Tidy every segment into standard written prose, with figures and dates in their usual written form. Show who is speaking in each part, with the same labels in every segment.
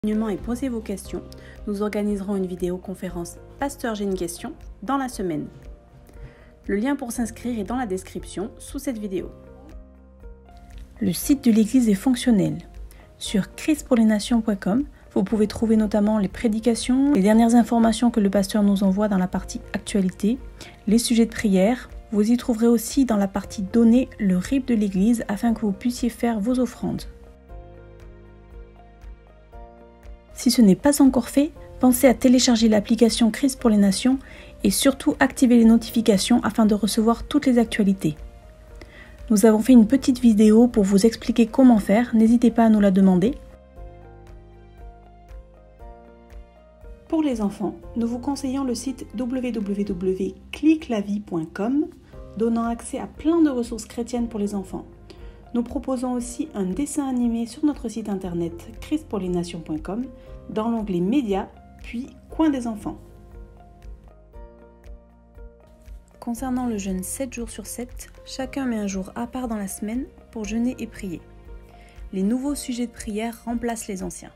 Speaker 1: Et posez vos questions. Nous organiserons une vidéoconférence Pasteur, j'ai une question dans la semaine. Le lien pour s'inscrire est dans la description sous cette vidéo. Le site de l'église est fonctionnel. Sur christpourlesnations.com, vous pouvez trouver notamment les prédications, les dernières informations que le pasteur nous envoie dans la partie actualité, les sujets de prière. Vous y trouverez aussi dans la partie données le RIB de l'église afin que vous puissiez faire vos offrandes. Si ce n'est pas encore fait, pensez à télécharger l'application Christ pour les Nations et surtout activer les notifications afin de recevoir toutes les actualités. Nous avons fait une petite vidéo pour vous expliquer comment faire, n'hésitez pas à nous la demander. Pour les enfants, nous vous conseillons le site www.cliquelavie.com donnant accès à plein de ressources chrétiennes pour les enfants. Nous proposons aussi un dessin animé sur notre site internet christpourlesnations.com dans l'onglet Médias, puis Coin des enfants. Concernant le jeûne 7 jours sur 7, chacun met un jour à part dans la semaine pour jeûner et prier. Les nouveaux sujets de prière remplacent les anciens.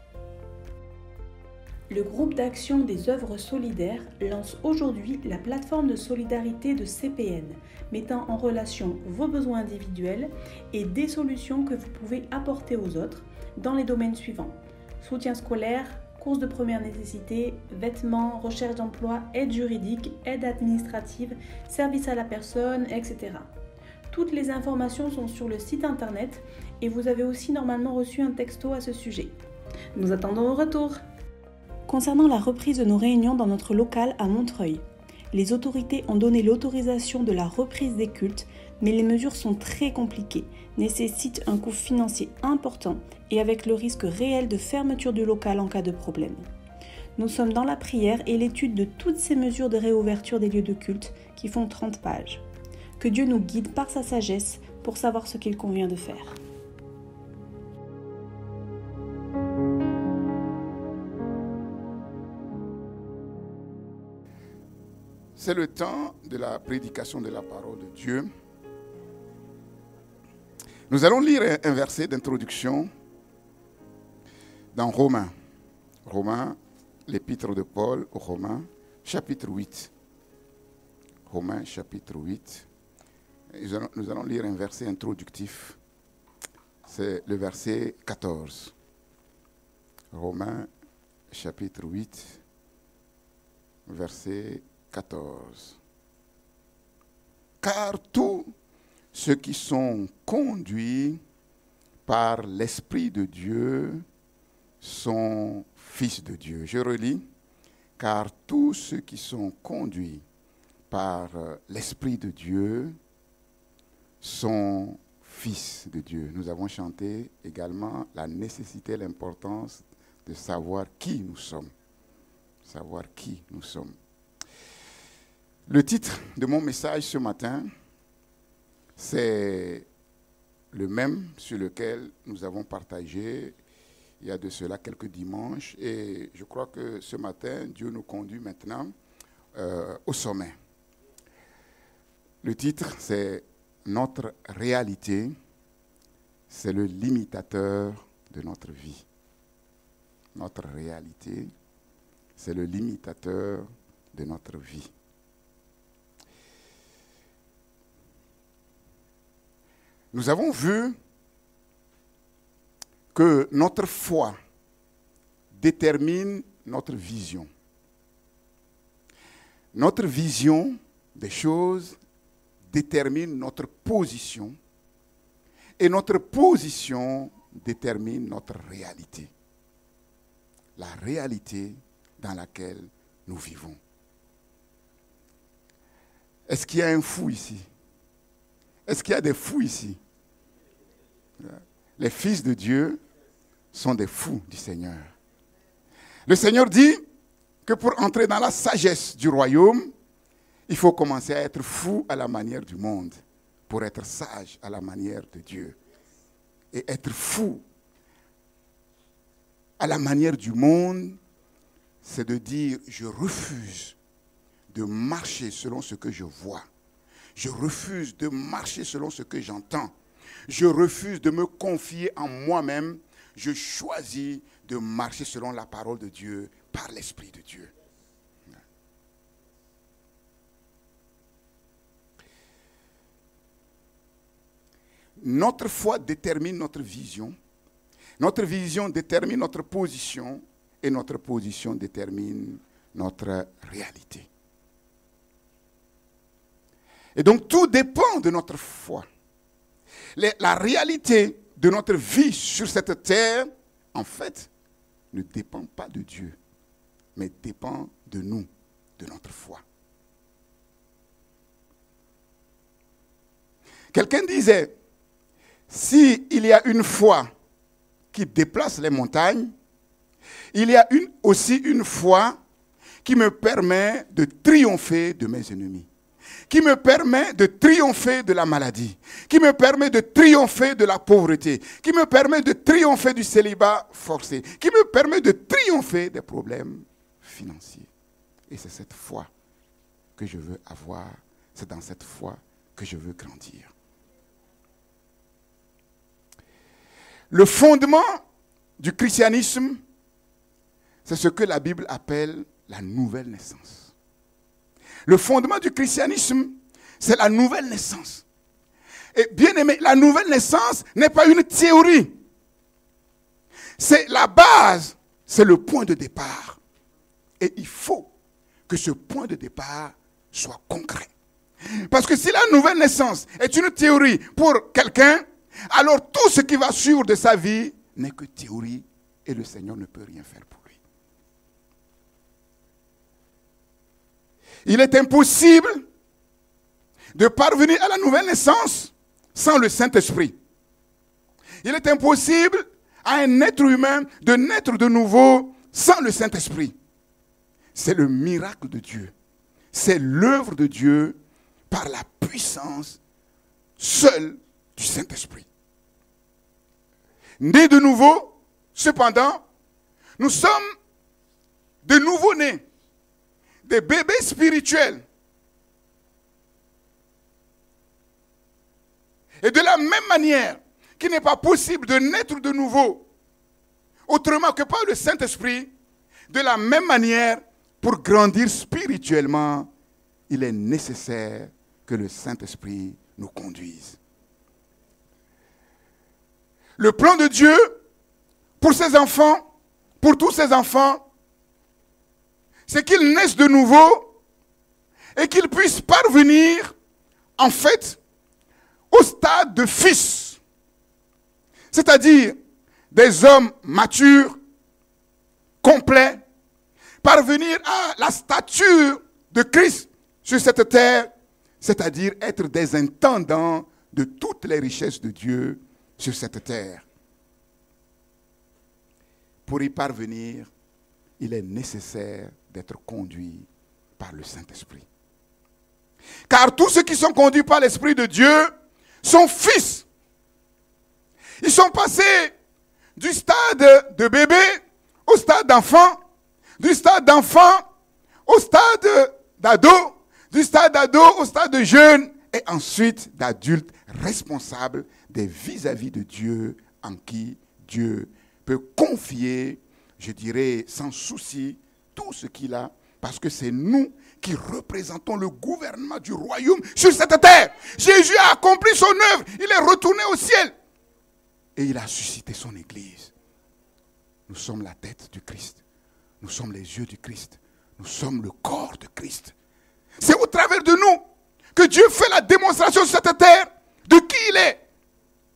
Speaker 1: Le groupe d'action des œuvres solidaires lance aujourd'hui la plateforme de solidarité de CPN, mettant en relation vos besoins individuels et des solutions que vous pouvez apporter aux autres dans les domaines suivants: soutien scolaire, courses de première nécessité, vêtements, recherche d'emploi, aide juridique, aide administrative, service à la personne, etc. Toutes les informations sont sur le site internet et vous avez aussi normalement reçu un texto à ce sujet. Nous attendons vos retours. Concernant la reprise de nos réunions dans notre local à Montreuil, les autorités ont donné l'autorisation de la reprise des cultes, mais les mesures sont très compliquées, nécessitent un coût financier important et avec le risque réel de fermeture du local en cas de problème. Nous sommes dans la prière et l'étude de toutes ces mesures de réouverture des lieux de culte qui font 30 pages. Que Dieu nous guide par sa sagesse pour savoir ce qu'il convient de faire.
Speaker 2: C'est le temps de la prédication de la parole de Dieu. Nous allons lire un verset d'introduction dans Romains. Romains, l'épître de Paul aux Romains, chapitre 8. Romains, chapitre 8. Nous allons lire un verset introductif. C'est le verset 14. Romains, chapitre 8, verset 14. Car tous ceux qui sont conduits par l'Esprit de Dieu sont fils de Dieu. Je relis. Car tous ceux qui sont conduits par l'Esprit de Dieu sont fils de Dieu. Nous avons chanté également la nécessité, l'importance de savoir qui nous sommes. Savoir qui nous sommes. Le titre de mon message ce matin, c'est le même sur lequel nous avons partagé il y a de cela quelques dimanches. Et je crois que ce matin, Dieu nous conduit maintenant au sommet. Le titre, c'est « Notre réalité, c'est le limitateur de notre vie ». Notre réalité, c'est le limitateur de notre vie. Nous avons vu que notre foi détermine notre vision. Notre vision des choses détermine notre position et notre position détermine notre réalité. La réalité dans laquelle nous vivons. Est-ce qu'il y a un fou ici? Est-ce qu'il y a des fous ici? Les fils de Dieu sont des fous du Seigneur. Le Seigneur dit que pour entrer dans la sagesse du royaume, il faut commencer à être fou à la manière du monde, pour être sage à la manière de Dieu. Et être fou à la manière du monde, c'est de dire, je refuse de marcher selon ce que je vois. Je refuse de marcher selon ce que j'entends. Je refuse de me confier en moi-même. je choisis de marcher selon la parole de Dieu, par l'Esprit de Dieu. Notre foi détermine notre vision détermine notre position, et notre position détermine notre réalité. Et donc tout dépend de notre foi. La réalité de notre vie sur cette terre, en fait, ne dépend pas de Dieu, mais dépend de nous, de notre foi. Quelqu'un disait, s'il y a une foi qui déplace les montagnes, il y a aussi une foi qui me permet de triompher de mes ennemis, qui me permet de triompher de la maladie, qui me permet de triompher de la pauvreté, qui me permet de triompher du célibat forcé, qui me permet de triompher des problèmes financiers. Et c'est cette foi que je veux avoir, c'est dans cette foi que je veux grandir. Le fondement du christianisme, c'est ce que la Bible appelle la nouvelle naissance. Le fondement du christianisme, c'est la nouvelle naissance. Et bien aimé, la nouvelle naissance n'est pas une théorie. C'est la base, c'est le point de départ. Et il faut que ce point de départ soit concret. Parce que si la nouvelle naissance est une théorie pour quelqu'un, alors tout ce qui va suivre de sa vie n'est que théorie et le Seigneur ne peut rien faire pour lui. Il est impossible de parvenir à la nouvelle naissance sans le Saint-Esprit. Il est impossible à un être humain de naître de nouveau sans le Saint-Esprit. C'est le miracle de Dieu. C'est l'œuvre de Dieu par la puissance seule du Saint-Esprit. Nés de nouveau, cependant, nous sommes de nouveau-nés, des bébés spirituels. Et de la même manière qu'il n'est pas possible de naître de nouveau, autrement que par le Saint-Esprit, de la même manière, pour grandir spirituellement, il est nécessaire que le Saint-Esprit nous conduise. Le plan de Dieu pour ses enfants, pour tous ses enfants, c'est qu'ils naissent de nouveau et qu'ils puissent parvenir, en fait, au stade de fils. C'est-à-dire des hommes matures, complets, parvenir à la stature de Christ sur cette terre, c'est-à-dire être des intendants de toutes les richesses de Dieu sur cette terre. Pour y parvenir, il est nécessaire d'être conduit par le Saint-Esprit. Car tous ceux qui sont conduits par l'Esprit de Dieu sont fils. Ils sont passés du stade de bébé au stade d'enfant, du stade d'enfant au stade d'ado, du stade d'ado au stade de jeune, et ensuite d'adulte responsable des vis-à-vis de Dieu, en qui Dieu peut confier, je dirais, sans souci, tout ce qu'il a, parce que c'est nous qui représentons le gouvernement du royaume sur cette terre. Jésus a accompli son œuvre, il est retourné au ciel, et il a suscité son église. Nous sommes la tête du Christ, nous sommes les yeux du Christ, nous sommes le corps de Christ. C'est au travers de nous que Dieu fait la démonstration sur cette terre de qui il est,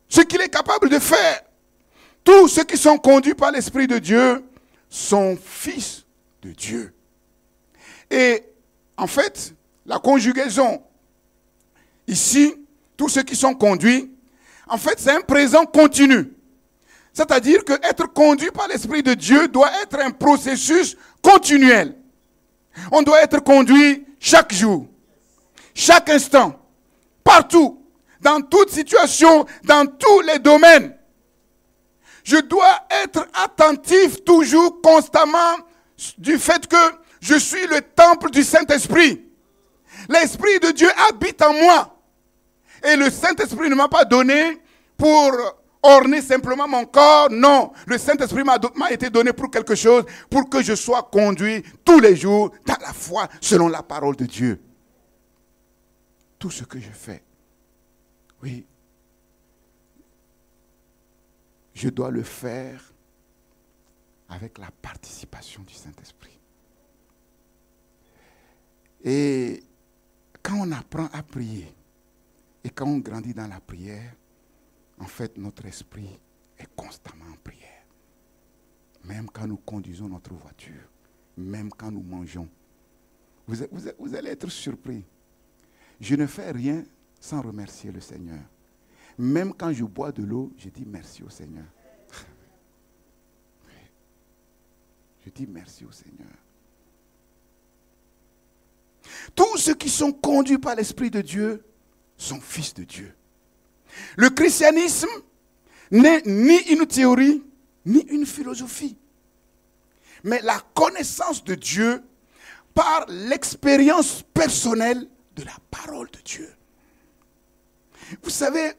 Speaker 2: ce qu'il est capable de faire. Tous ceux qui sont conduits par l'Esprit de Dieu sont fils de Dieu. Et en fait, la conjugaison ici, tous ceux qui sont conduits, en fait, c'est un présent continu. C'est-à-dire que être conduit par l'Esprit de Dieu doit être un processus continuel. On doit être conduit chaque jour, chaque instant, partout, dans toute situation, dans tous les domaines. Je dois être attentif toujours, constamment, du fait que je suis le temple du Saint-Esprit. L'Esprit de Dieu habite en moi. Et le Saint-Esprit ne m'a pas donné pour orner simplement mon corps. Non, le Saint-Esprit m'a été donné pour quelque chose, pour que je sois conduit tous les jours dans la foi, selon la parole de Dieu. Tout ce que je fais, oui, je dois le faire avec la participation du Saint-Esprit. Et quand on apprend à prier, et quand on grandit dans la prière, en fait, notre esprit est constamment en prière. Même quand nous conduisons notre voiture, même quand nous mangeons. Vous allez être surpris. Je ne fais rien sans remercier le Seigneur. Même quand je bois de l'eau, je dis merci au Seigneur. Je dis merci au Seigneur. Tous ceux qui sont conduits par l'Esprit de Dieu sont fils de Dieu. Le christianisme n'est ni une théorie, ni une philosophie, mais la connaissance de Dieu par l'expérience personnelle de la parole de Dieu. Vous savez,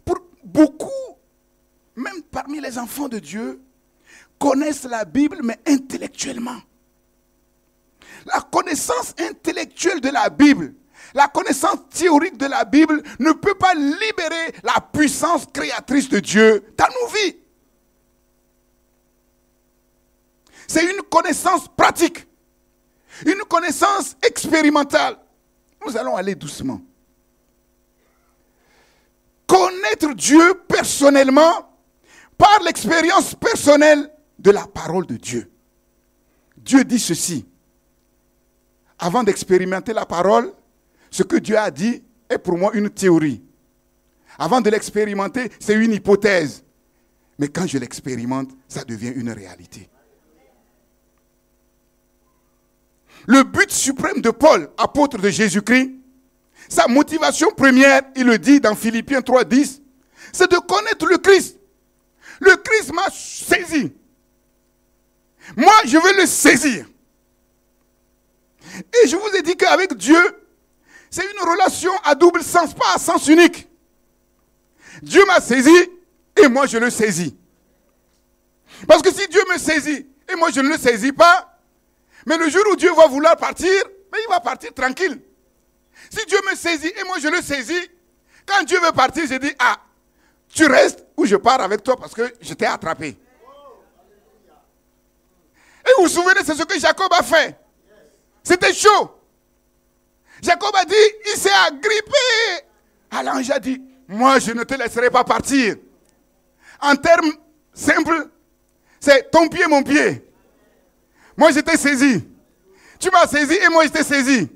Speaker 2: pour beaucoup, même parmi les enfants de Dieu, connaissent la Bible, mais intellectuellement. La connaissance intellectuelle de la Bible, la connaissance théorique de la Bible ne peut pas libérer la puissance créatrice de Dieu dans nos vies. C'est une connaissance pratique, une connaissance expérimentale. Nous allons aller doucement. Connaître Dieu personnellement par l'expérience personnelle de la parole de Dieu. Dieu dit ceci. Avant d'expérimenter la parole, ce que Dieu a dit est pour moi une théorie. Avant de l'expérimenter, c'est une hypothèse. Mais quand je l'expérimente, ça devient une réalité. Le but suprême de Paul, apôtre de Jésus-Christ, sa motivation première, il le dit dans Philippiens 3:10, c'est de connaître le Christ. Le Christ m'a saisi. Moi, je veux le saisir. Et je vous ai dit qu'avec Dieu, c'est une relation à double sens, pas à sens unique. Dieu m'a saisi et moi je le saisis. Parce que si Dieu me saisit et moi je ne le saisis pas, mais le jour où Dieu va vouloir partir, mais il va partir tranquille. Si Dieu me saisit et moi je le saisis, quand Dieu veut partir, je dis, ah, tu restes ou je pars avec toi parce que je t'ai attrapé. Et vous vous souvenez, c'est ce que Jacob a fait. C'était chaud. Jacob a dit, il s'est agrippé. Alors l'ange a dit, moi je ne te laisserai pas partir. En termes simples, c'est ton pied, mon pied. Moi je t'ai saisi. Tu m'as saisi et moi je t'ai saisi.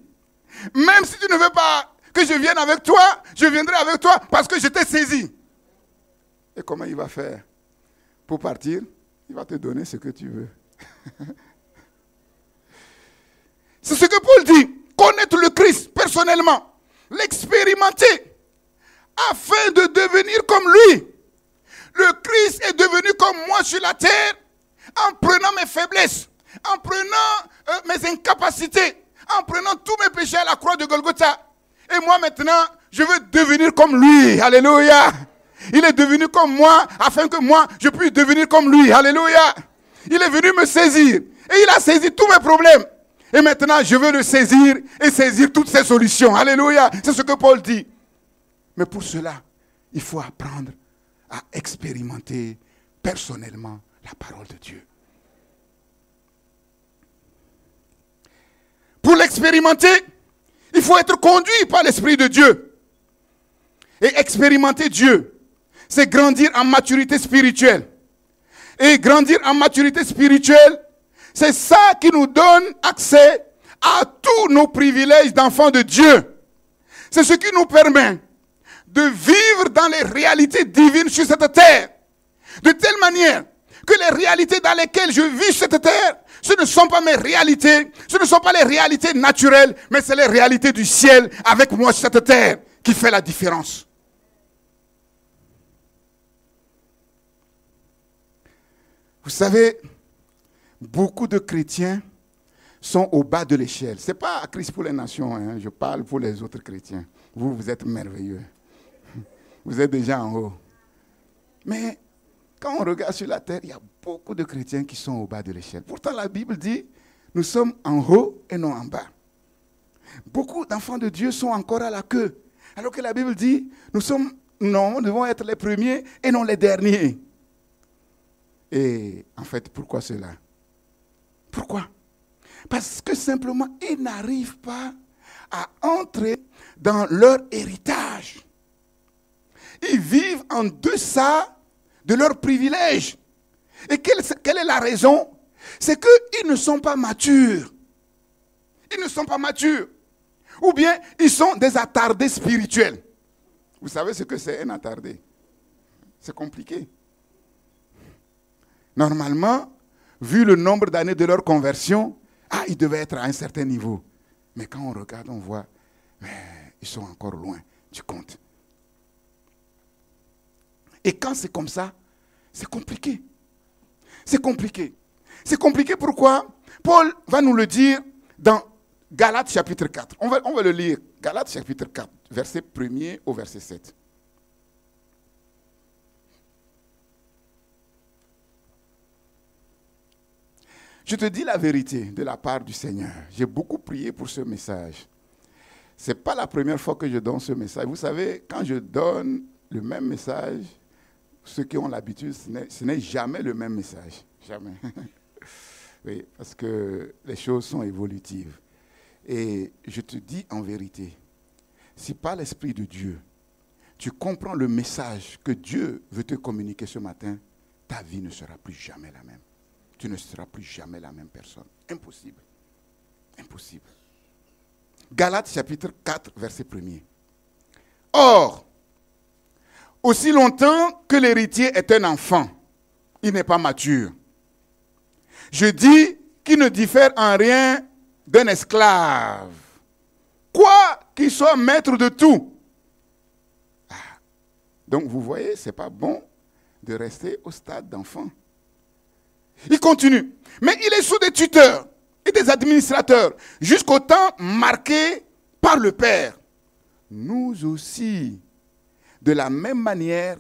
Speaker 2: Même si tu ne veux pas que je vienne avec toi, je viendrai avec toi parce que je t'ai saisi. Et comment il va faire pour partir? Il va te donner ce que tu veux. C'est ce que Paul dit. Connaître le Christ personnellement, l'expérimenter, afin de devenir comme lui. Le Christ est devenu comme moi sur la terre, en prenant mes faiblesses, en prenant mes incapacités, en prenant tous mes péchés à la croix de Golgotha. Et moi maintenant, je veux devenir comme lui. Alléluia. Il est devenu comme moi, afin que moi, je puisse devenir comme lui. Alléluia. Il est venu me saisir. Et il a saisi tous mes problèmes. Et maintenant, je veux le saisir et saisir toutes ses solutions. Alléluia. C'est ce que Paul dit. Mais pour cela, il faut apprendre à expérimenter personnellement la parole de Dieu. Pour l'expérimenter, il faut être conduit par l'Esprit de Dieu. Et expérimenter Dieu, c'est grandir en maturité spirituelle. Et grandir en maturité spirituelle, c'est ça qui nous donne accès à tous nos privilèges d'enfants de Dieu. C'est ce qui nous permet de vivre dans les réalités divines sur cette terre. De telle manière que les réalités dans lesquelles je vis sur cette terre, ce ne sont pas mes réalités, ce ne sont pas les réalités naturelles, mais c'est les réalités du ciel avec moi sur cette terre qui fait la différence. Vous savez, beaucoup de chrétiens sont au bas de l'échelle. Ce n'est pas à Christ pour les nations, hein. Je parle pour les autres chrétiens. Vous, vous êtes merveilleux. Vous êtes déjà en haut. Mais quand on regarde sur la terre, il y a beaucoup de chrétiens qui sont au bas de l'échelle. Pourtant, la Bible dit, nous sommes en haut et non en bas. Beaucoup d'enfants de Dieu sont encore à la queue. Alors que la Bible dit, nous devons être les premiers et non les derniers. Et en fait, pourquoi cela? Pourquoi? Parce que simplement, ils n'arrivent pas à entrer dans leur héritage. Ils vivent en deçà de leurs privilèges. Et quelle est la raison? C'est qu'ils ne sont pas matures. Ils ne sont pas matures. Ou bien, ils sont des attardés spirituels. Vous savez ce que c'est un attardé? C'est compliqué. Normalement, vu le nombre d'années de leur conversion, ils devaient être à un certain niveau. Mais quand on regarde, on voit, ils sont encore loin du compte. Et quand c'est comme ça, c'est compliqué. C'est compliqué. C'est compliqué pourquoi? Paul va nous le dire dans Galates chapitre 4. On va le lire. Galates chapitre 4, verset 1er au verset 7. Je te dis la vérité de la part du Seigneur. J'ai beaucoup prié pour ce message. Ce n'est pas la première fois que je donne ce message. Vous savez, quand je donne le même message, ceux qui ont l'habitude, ce n'est jamais le même message. Jamais. Oui, parce que les choses sont évolutives. Et je te dis en vérité, si par l'Esprit de Dieu, tu comprends le message que Dieu veut te communiquer ce matin, ta vie ne sera plus jamais la même. Tu ne seras plus jamais la même personne. Impossible. Impossible. Galates chapitre 4, verset 1er. Or, aussi longtemps que l'héritier est un enfant, il n'est pas mature. Je dis qu'il ne diffère en rien d'un esclave, quoi qu'il soit maître de tout. Donc vous voyez, ce n'est pas bon de rester au stade d'enfant. Il continue. Mais il est sous des tuteurs et des administrateurs jusqu'au temps marqué par le Père. Nous aussi, de la même manière,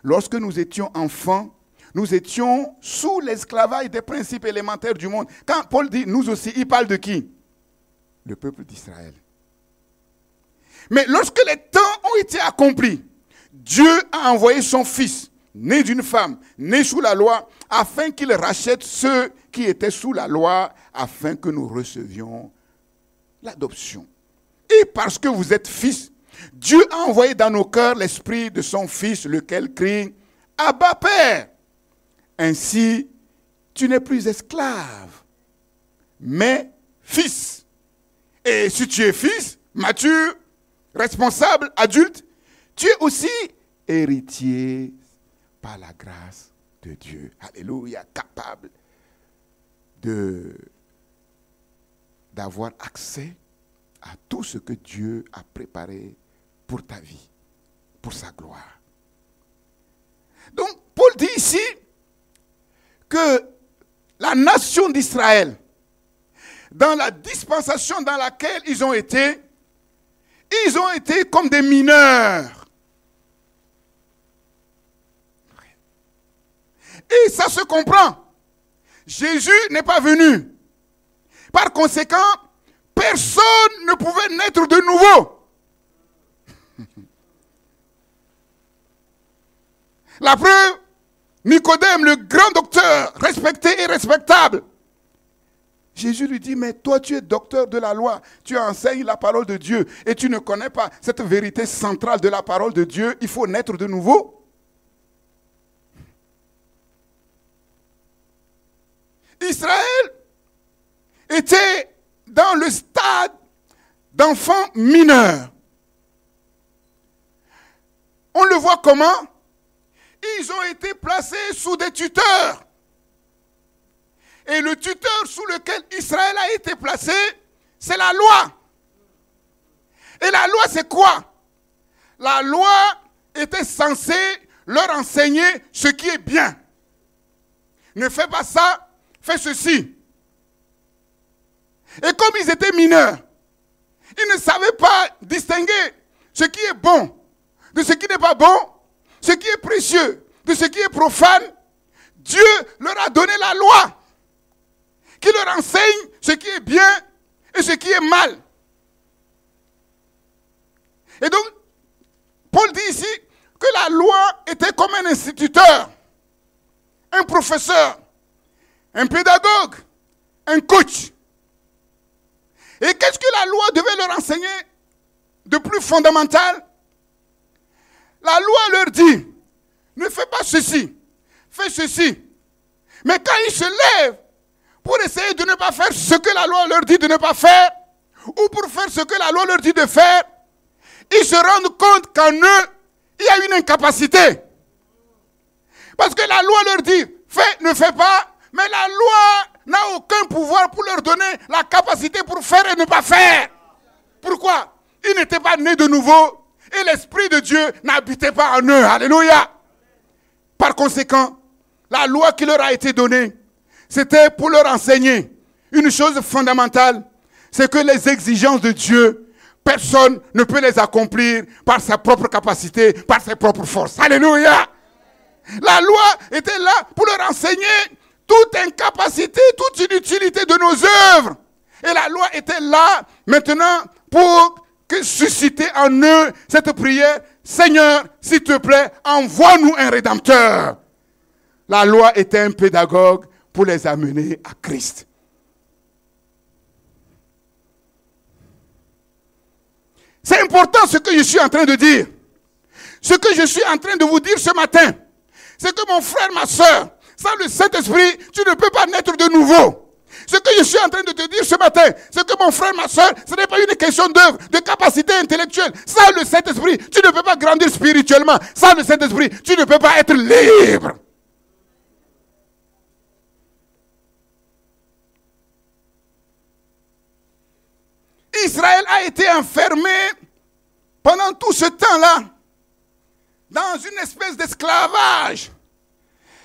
Speaker 2: lorsque nous étions enfants, nous étions sous l'esclavage des principes élémentaires du monde. Quand Paul dit nous aussi, il parle de qui? Le peuple d'Israël. Mais lorsque les temps ont été accomplis, Dieu a envoyé son Fils, né d'une femme, né sous la loi, afin qu'il rachète ceux qui étaient sous la loi, afin que nous recevions l'adoption. Et parce que vous êtes fils, Dieu a envoyé dans nos cœurs l'esprit de son Fils, lequel crie « Abba, Père !» Ainsi, tu n'es plus esclave, mais fils. Et si tu es fils, mature, responsable, adulte, tu es aussi héritier par la grâce de Dieu. Alléluia, capable d'avoir accès à tout ce que Dieu a préparé pour ta vie, pour sa gloire. Donc, Paul dit ici que la nation d'Israël, dans la dispensation dans laquelle ils ont été comme des mineurs. Et ça se comprend. Jésus n'est pas venu. Par conséquent, personne ne pouvait naître de nouveau. La preuve, Nicodème, le grand docteur, respecté et respectable. Jésus lui dit, mais toi tu es docteur de la loi, tu enseignes la parole de Dieu et tu ne connais pas cette vérité centrale de la parole de Dieu, il faut naître de nouveau. Israël était dans le stade d'enfant mineur. On le voit comment? Ils ont été placés sous des tuteurs. Et le tuteur sous lequel Israël a été placé, c'est la loi. Et la loi, c'est quoi? La loi était censée leur enseigner ce qui est bien. Ne fais pas ça, fais ceci. Et comme ils étaient mineurs, ils ne savaient pas distinguer ce qui est bon de ce qui n'est pas bon, ce qui est précieux de ce qui est profane, Dieu leur a donné la loi qui leur enseigne ce qui est bien et ce qui est mal. Et donc, Paul dit ici que la loi était comme un instituteur, un professeur, un pédagogue, un coach. Et qu'est-ce que la loi devait leur enseigner de plus fondamental? La loi leur dit, ne fais pas ceci, fais ceci. Mais quand ils se lèvent pour essayer de ne pas faire ce que la loi leur dit de ne pas faire, ou pour faire ce que la loi leur dit de faire, ils se rendent compte qu'en eux, il y a une incapacité. Parce que la loi leur dit, fais, ne fais pas, mais la loi n'a aucun pouvoir pour leur donner la capacité pour faire et ne pas faire. Pourquoi? Ils n'étaient pas nés de nouveau et l'Esprit de Dieu n'habitait pas en eux. Alléluia. Par conséquent, la loi qui leur a été donnée, c'était pour leur enseigner une chose fondamentale, c'est que les exigences de Dieu, personne ne peut les accomplir par sa propre capacité, par ses propres forces. Alléluia. La loi était là pour leur enseigner toute incapacité, toute inutilité de nos œuvres. Et la loi était là maintenant pour susciter en eux cette prière. Seigneur, s'il te plaît, envoie-nous un rédempteur. La loi était un pédagogue pour les amener à Christ. C'est important ce que je suis en train de dire. Ce que je suis en train de vous dire ce matin, c'est que mon frère, ma soeur, sans le Saint-Esprit, tu ne peux pas naître de nouveau. Ce que je suis en train de te dire ce matin, c'est que mon frère, ma soeur, ce n'est pas une question d'œuvre, de capacité intellectuelle. Sans le Saint-Esprit, tu ne peux pas grandir spirituellement. Sans le Saint-Esprit, tu ne peux pas être libre. Israël a été enfermé pendant tout ce temps-là dans une espèce d'esclavage.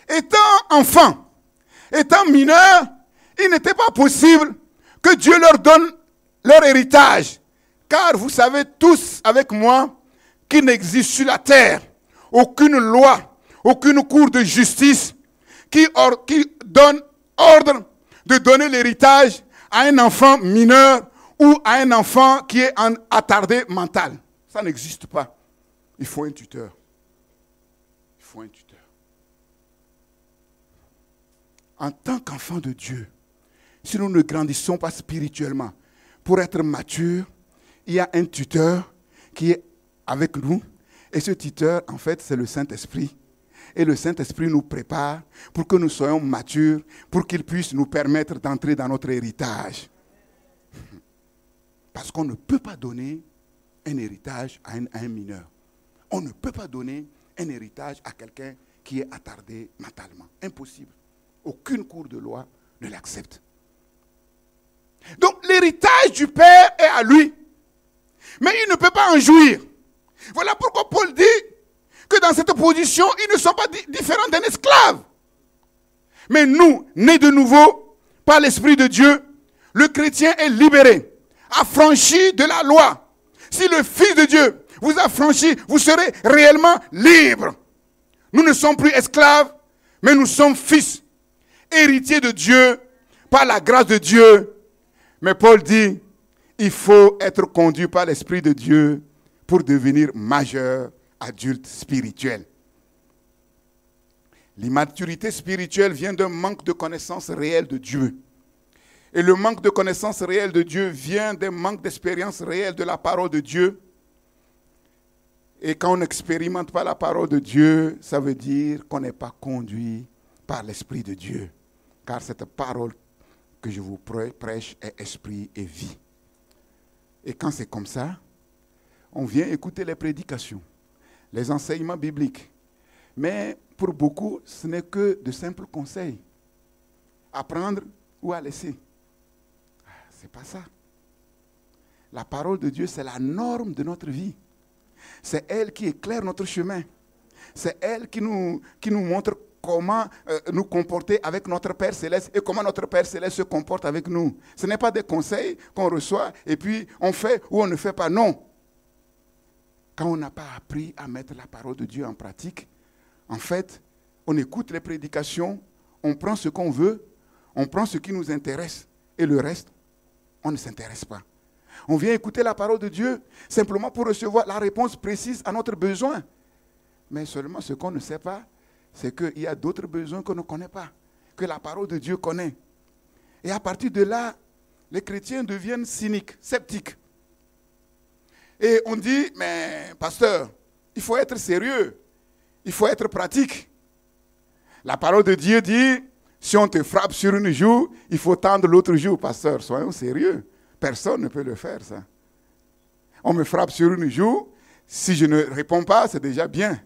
Speaker 2: Étant enfant, étant mineur, il n'était pas possible que Dieu leur donne leur héritage. Car vous savez tous avec moi qu'il n'existe sur la terre aucune loi, aucune cour de justice qui donne ordre de donner l'héritage à un enfant mineur ou à un enfant qui est en attardé mental. Ça n'existe pas. Il faut un tuteur. Il faut un tuteur. En tant qu'enfant de Dieu, si nous ne grandissons pas spirituellement, pour être mature, il y a un tuteur qui est avec nous. Et ce tuteur, en fait, c'est le Saint-Esprit. Et le Saint-Esprit nous prépare pour que nous soyons matures, pour qu'il puisse nous permettre d'entrer dans notre héritage. Parce qu'on ne peut pas donner un héritage à un mineur. On ne peut pas donner un héritage à quelqu'un qui est attardé mentalement. Impossible. Aucune cour de loi ne l'accepte. Donc l'héritage du Père est à lui. Mais il ne peut pas en jouir. Voilà pourquoi Paul dit que dans cette position, ils ne sont pas différents d'un esclave. Mais nous, nés de nouveau par l'Esprit de Dieu, le chrétien est libéré, affranchi de la loi. Si le Fils de Dieu vous a franchi, vous serez réellement libre. Nous ne sommes plus esclaves, mais nous sommes fils, héritiers de Dieu, par la grâce de Dieu. Mais Paul dit, il faut être conduit par l'Esprit de Dieu pour devenir majeur, adulte spirituel. L'immaturité spirituelle vient d'un manque de connaissance réelle de Dieu. Et le manque de connaissance réelle de Dieu vient d'un manque d'expérience réelle de la parole de Dieu. Et quand on n'expérimente pas la parole de Dieu, ça veut dire qu'on n'est pas conduit par l'Esprit de Dieu. Car cette parole que je vous prêche est esprit et vie. Et quand c'est comme ça, on vient écouter les prédications, les enseignements bibliques. Mais pour beaucoup, ce n'est que de simples conseils. À prendre ou à laisser. C'est pas ça. La parole de Dieu, c'est la norme de notre vie. C'est elle qui éclaire notre chemin. C'est elle qui nous montre comment nous comporter avec notre Père Céleste et comment notre Père Céleste se comporte avec nous. Ce n'est pas des conseils qu'on reçoit et puis on fait ou on ne fait pas. Non. Quand on n'a pas appris à mettre la parole de Dieu en pratique, en fait, on écoute les prédications, on prend ce qu'on veut, on prend ce qui nous intéresse, et le reste, on ne s'intéresse pas. On vient écouter la parole de Dieu simplement pour recevoir la réponse précise à notre besoin. Mais seulement ce qu'on ne sait pas, c'est qu'il y a d'autres besoins qu'on ne connaît pas, que la parole de Dieu connaît. Et à partir de là, les chrétiens deviennent cyniques, sceptiques. Et on dit, mais pasteur, il faut être sérieux, il faut être pratique. La parole de Dieu dit, si on te frappe sur une joue, il faut tendre l'autre joue. Pasteur, soyons sérieux. Personne ne peut le faire, ça. On me frappe sur une joue, si je ne réponds pas, c'est déjà bien.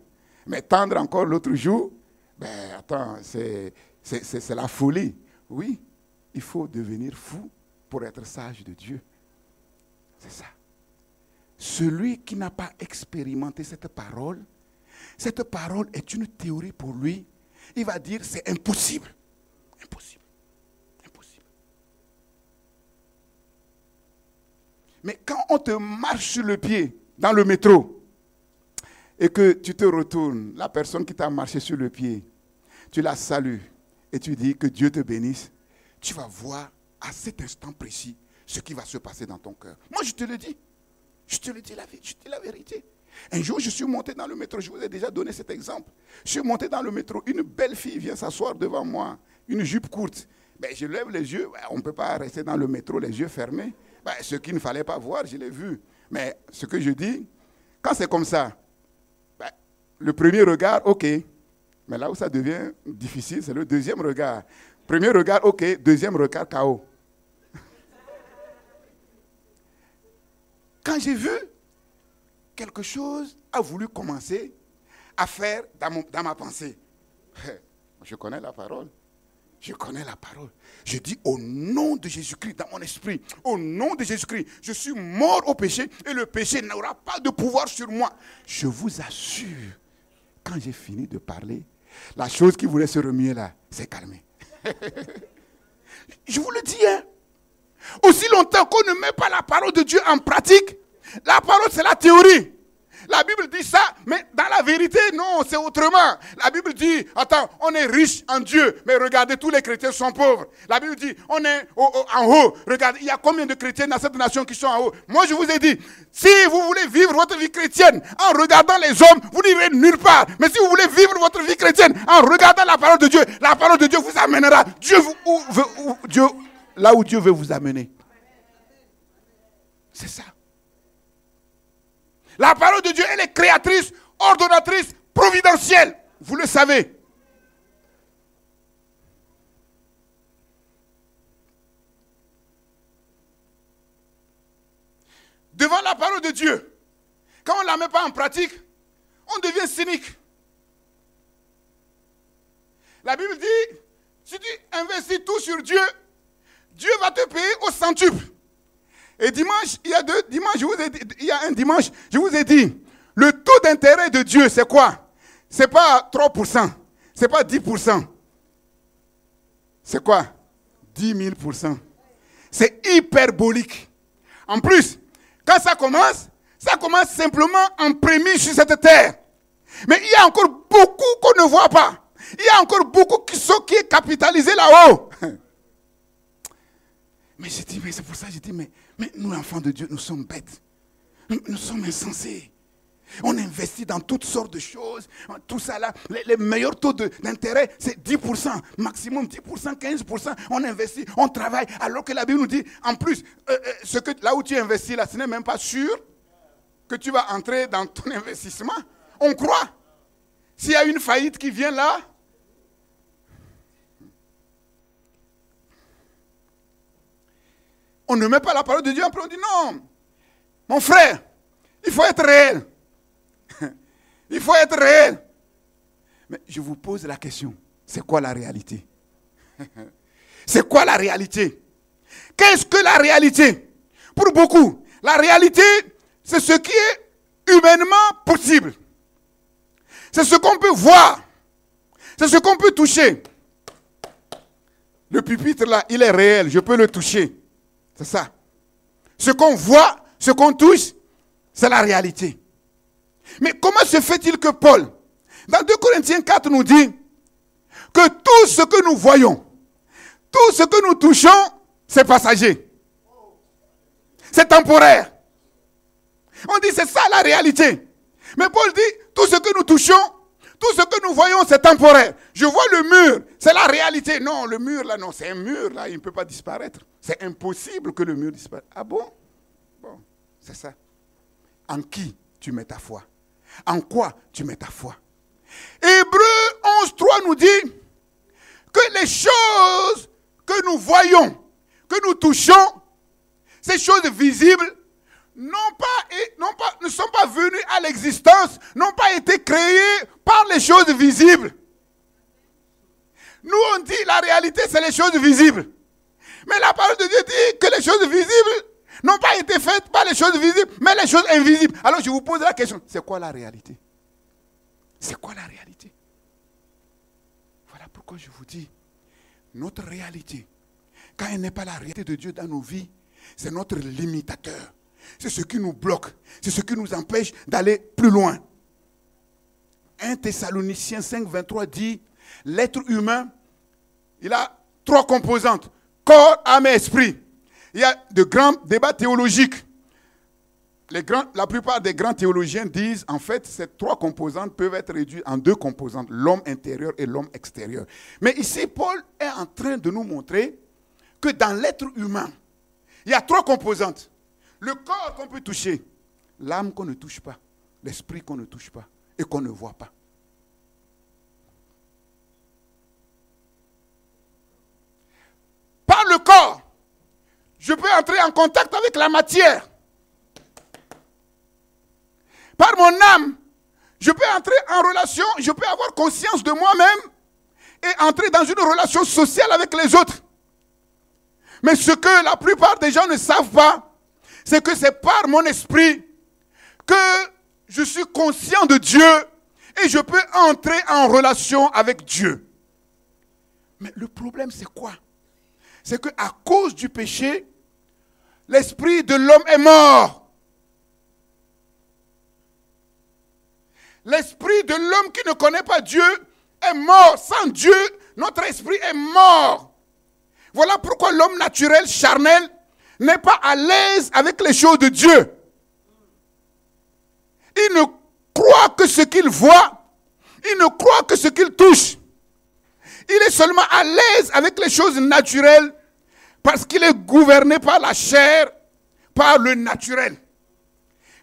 Speaker 2: Mais tendre encore l'autre joue, ben attends, c'est la folie. Oui, il faut devenir fou pour être sage de Dieu. C'est ça. Celui qui n'a pas expérimenté cette parole est une théorie pour lui. Il va dire, c'est impossible. Impossible. Impossible. Mais quand on te marche sur le pied dans le métro et que tu te retournes, la personne qui t'a marché sur le pied, tu la salues et tu dis que Dieu te bénisse, tu vas voir à cet instant précis ce qui va se passer dans ton cœur. Moi, je te le dis. Je te le dis, je dis la vérité. Un jour, je suis monté dans le métro, je vous ai déjà donné cet exemple. Je suis monté dans le métro, une belle fille vient s'asseoir devant moi, une jupe courte. Ben, je lève les yeux, on ne peut pas rester dans le métro les yeux fermés. Ben, ce qu'il ne fallait pas voir, je l'ai vu. Mais ce que je dis, quand c'est comme ça, ben, le premier regard, ok. Mais là où ça devient difficile, c'est le deuxième regard. Premier regard, ok. Deuxième regard, KO. Quand j'ai vu, quelque chose a voulu commencer à faire dans ma pensée. Je connais la parole. Je connais la parole. Je dis au nom de Jésus-Christ dans mon esprit, au nom de Jésus-Christ, je suis mort au péché et le péché n'aura pas de pouvoir sur moi. Je vous assure, quand j'ai fini de parler, la chose qui voulait se remuer là s'est calmée. Je vous le dis, hein. Aussi longtemps qu'on ne met pas la parole de Dieu en pratique, la parole c'est la théorie. La Bible dit ça, mais dans la vérité, non, c'est autrement. La Bible dit, attends, on est riche en Dieu, mais regardez, tous les chrétiens sont pauvres. La Bible dit, on est en haut. Regardez, il y a combien de chrétiens dans cette nation qui sont en haut? Moi, je vous ai dit, si vous voulez vivre votre vie chrétienne en regardant les hommes, vous n'irez nulle part. Mais si vous voulez vivre votre vie chrétienne en regardant la parole de Dieu vous amènera là où Dieu veut vous amener. C'est ça. La parole de Dieu, elle est créatrice, ordonnatrice, providentielle. Vous le savez. Devant la parole de Dieu, quand on ne la met pas en pratique, on devient cynique. La Bible dit, si tu investis tout sur Dieu, Dieu va te payer au centuple. Et dimanche, il y a un dimanche, je vous ai dit, le taux d'intérêt de Dieu, c'est quoi? C'est pas 3%, c'est pas 10%. C'est quoi? 10 000%. C'est hyperbolique. En plus, quand ça commence simplement en prémisse sur cette terre. Mais il y a encore beaucoup qu'on ne voit pas. Il y a encore beaucoup qui est capitalisé là-haut. Mais j'ai dit, mais c'est pour ça que j'ai dit, mais nous, enfants de Dieu, nous sommes bêtes. Nous sommes insensés. On investit dans toutes sortes de choses. Tout ça là, les meilleurs taux d'intérêt, c'est 10%. Maximum 10%, 15%. On investit, on travaille. Alors que la Bible nous dit, en plus, là où tu investis, là, ce n'est même pas sûr que tu vas entrer dans ton investissement. On croit. S'il y a une faillite qui vient là, on ne met pas la parole de Dieu en place. On dit non, mon frère, il faut être réel. Il faut être réel. Mais je vous pose la question, c'est quoi la réalité? C'est quoi la réalité? Qu'est-ce que la réalité? Pour beaucoup, la réalité, c'est ce qui est humainement possible. C'est ce qu'on peut voir. C'est ce qu'on peut toucher. Le pupitre là, il est réel, je peux le toucher. C'est ça. Ce qu'on voit, ce qu'on touche, c'est la réalité. Mais comment se fait-il que Paul, dans 2 Corinthiens 4, nous dit, que tout ce que nous voyons, tout ce que nous touchons, c'est passager. C'est temporaire. On dit c'est ça la réalité. Mais Paul dit, tout ce que nous touchons, tout ce que nous voyons, c'est temporaire. Je vois le mur, c'est la réalité. Non, le mur là, non, c'est un mur là, il ne peut pas disparaître. C'est impossible que le mur disparaisse. Ah bon? Bon, c'est ça. En qui tu mets ta foi? En quoi tu mets ta foi? Hébreux 11.3 nous dit que les choses que nous voyons, que nous touchons, ces choses visibles, ne sont pas venues à l'existence, n'ont pas été créées par les choses visibles. Nous, on dit la réalité, c'est les choses visibles. Mais la parole de Dieu dit que les choses visibles n'ont pas été faites par les choses visibles, mais les choses invisibles. Alors je vous pose la question, c'est quoi la réalité? C'est quoi la réalité? Voilà pourquoi je vous dis, notre réalité, quand elle n'est pas la réalité de Dieu dans nos vies, c'est notre limitateur. C'est ce qui nous bloque. C'est ce qui nous empêche d'aller plus loin. 1 Thessaloniciens 5.23 dit, l'être humain, il a 3 composantes. Corps, âme et esprit. Il y a de grands débats théologiques. La plupart des grands théologiens disent, en fait, ces 3 composantes peuvent être réduites en 2 composantes, l'homme intérieur et l'homme extérieur. Mais ici, Paul est en train de nous montrer que dans l'être humain, il y a 3 composantes. Le corps qu'on peut toucher, l'âme qu'on ne touche pas, l'esprit qu'on ne touche pas et qu'on ne voit pas. Par le corps, je peux entrer en contact avec la matière. Par mon âme, je peux entrer en relation, je peux avoir conscience de moi-même et entrer dans une relation sociale avec les autres. Mais ce que la plupart des gens ne savent pas, c'est que c'est par mon esprit que je suis conscient de Dieu et je peux entrer en relation avec Dieu. Mais le problème, c'est quoi? C'est qu'à cause du péché, l'esprit de l'homme est mort. L'esprit de l'homme qui ne connaît pas Dieu est mort. Sans Dieu, notre esprit est mort. Voilà pourquoi l'homme naturel, charnel, n'est pas à l'aise avec les choses de Dieu. Il ne croit que ce qu'il voit. Il ne croit que ce qu'il touche. Il est seulement à l'aise avec les choses naturelles parce qu'il est gouverné par la chair, par le naturel.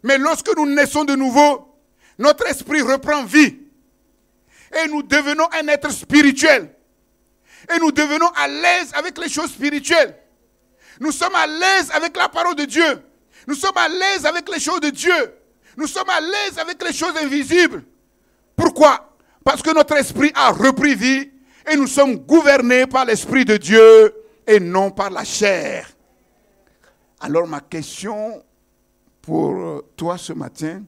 Speaker 2: Mais lorsque nous naissons de nouveau, notre esprit reprend vie. Et nous devenons un être spirituel. Et nous devenons à l'aise avec les choses spirituelles. Nous sommes à l'aise avec la parole de Dieu. Nous sommes à l'aise avec les choses de Dieu. Nous sommes à l'aise avec les choses invisibles. Pourquoi? Parce que notre esprit a repris vie et nous sommes gouvernés par l'Esprit de Dieu et non par la chair. Alors ma question pour toi ce matin,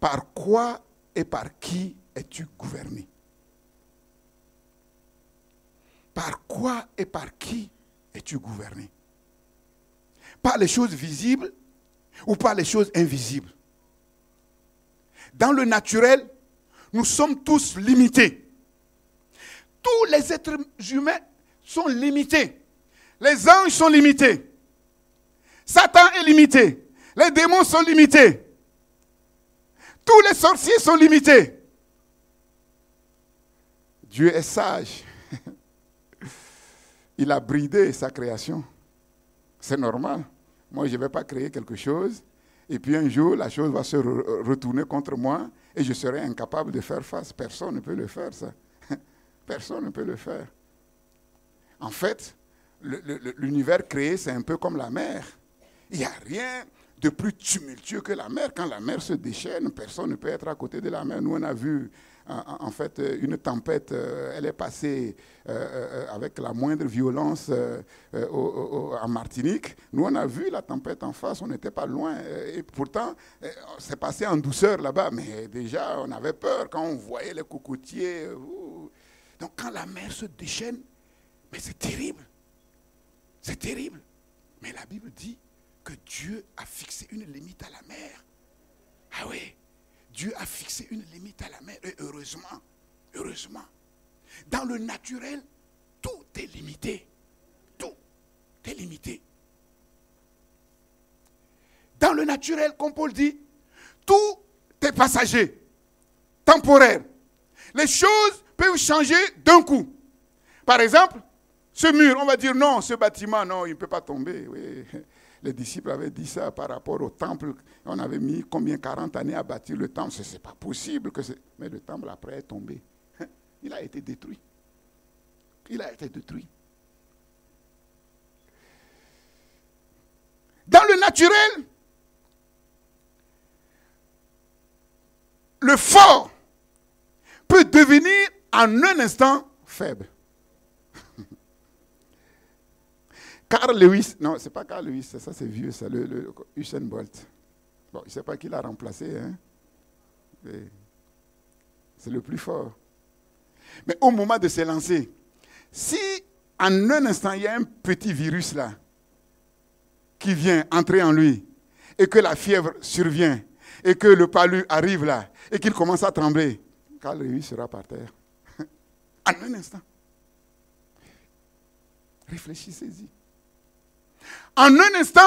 Speaker 2: par quoi et par qui es-tu gouverné? Par quoi et par qui es-tu gouverné? Par les choses visibles ou par les choses invisibles? Dans le naturel, nous sommes tous limités. Tous les êtres humains sont limités. Les anges sont limités. Satan est limité. Les démons sont limités. Tous les sorciers sont limités. Dieu est sage. Il a bridé sa création. C'est normal. Moi, je ne vais pas créer quelque chose et puis un jour, la chose va se retourner contre moi et je serai incapable de faire face. Personne ne peut le faire, ça. Personne ne peut le faire. En fait, l'univers créé, c'est un peu comme la mer. Il n'y a rien de plus tumultueux que la mer. Quand la mer se déchaîne, personne ne peut être à côté de la mer. Nous, on a vu, en fait, une tempête, elle est passée avec la moindre violence en Martinique. Nous, on a vu la tempête en face, on n'était pas loin. Et pourtant, c'est passé en douceur là-bas. Mais déjà, on avait peur quand on voyait les cocotiers. Donc, quand la mer se déchaîne, mais c'est terrible. C'est terrible. Mais la Bible dit que Dieu a fixé une limite à la mer. Ah oui, Dieu a fixé une limite à la mer. Et heureusement, heureusement. Dans le naturel, tout est limité. Tout est limité. Dans le naturel, comme Paul dit, tout est passager, temporaire. Les choses peuvent changer d'un coup. Par exemple, ce mur, on va dire non, ce bâtiment, non, il ne peut pas tomber. Oui. Les disciples avaient dit ça par rapport au temple. On avait mis combien, 40 années à bâtir le temple. Ce n'est pas possible. Mais le temple après est tombé. Il a été détruit. Il a été détruit. Dans le naturel, le fort peut devenir en un instant faible. Carl Lewis, non, c'est pas Carl Lewis, ça c'est vieux, ça, le Usain Bolt. Bon, il ne sait pas qui l'a remplacé, hein. C'est le plus fort. Mais au moment de s'élancer, si en un instant il y a un petit virus là qui vient entrer en lui et que la fièvre survient et que le palu arrive là et qu'il commence à trembler, Carl Lewis sera par terre. En un instant. Réfléchissez-y. En un instant,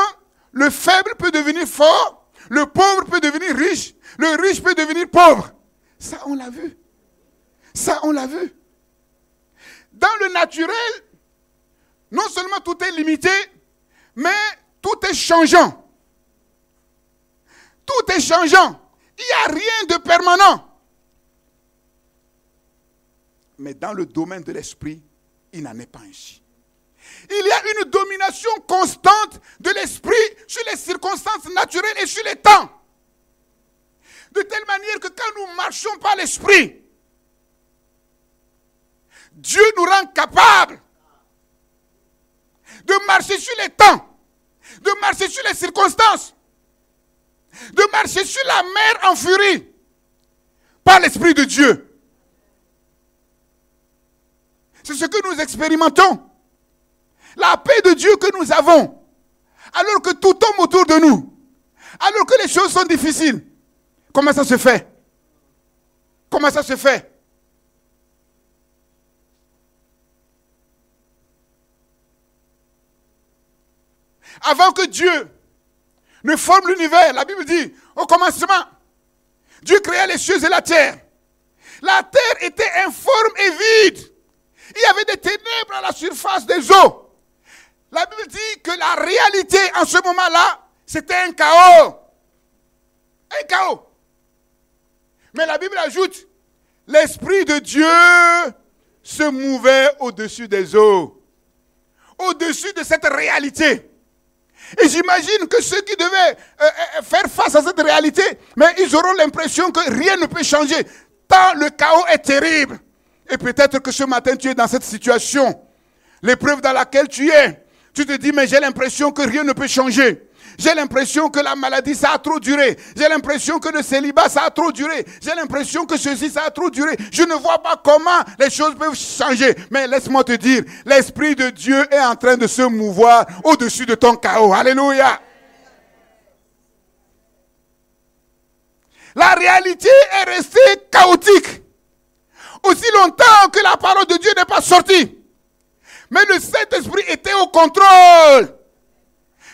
Speaker 2: le faible peut devenir fort, le pauvre peut devenir riche, le riche peut devenir pauvre. Ça, on l'a vu. Ça, on l'a vu. Dans le naturel, non seulement tout est limité, mais tout est changeant. Tout est changeant. Il n'y a rien de permanent. Mais dans le domaine de l'esprit, il n'en est pas ainsi. Il y a une domination constante de l'esprit sur les circonstances naturelles et sur les temps. De telle manière que quand nous marchons par l'esprit, Dieu nous rend capables de marcher sur les temps, de marcher sur les circonstances, de marcher sur la mer en furie par l'Esprit de Dieu. C'est ce que nous expérimentons. La paix de Dieu que nous avons, alors que tout tombe autour de nous, alors que les choses sont difficiles. Comment ça se fait? Comment ça se fait? Avant que Dieu ne forme l'univers, la Bible dit, au commencement, Dieu créa les cieux et la terre. La terre était informe et vide. Il y avait des ténèbres à la surface des eaux. La Bible dit que la réalité en ce moment-là, c'était un chaos. Un chaos. Mais la Bible ajoute, l'Esprit de Dieu se mouvait au-dessus des eaux. Au-dessus de cette réalité. Et j'imagine que ceux qui devaient faire face à cette réalité, mais ils auront l'impression que rien ne peut changer. Tant le chaos est terrible. Et peut-être que ce matin, tu es dans cette situation. L'épreuve dans laquelle tu es. Tu te dis, mais j'ai l'impression que rien ne peut changer. J'ai l'impression que la maladie, ça a trop duré. J'ai l'impression que le célibat, ça a trop duré. J'ai l'impression que ceci, ça a trop duré. Je ne vois pas comment les choses peuvent changer. Mais laisse-moi te dire, l'Esprit de Dieu est en train de se mouvoir au-dessus de ton chaos. Alléluia. La réalité est restée chaotique. Aussi longtemps que la parole de Dieu n'est pas sortie. Mais le Saint-Esprit était au contrôle.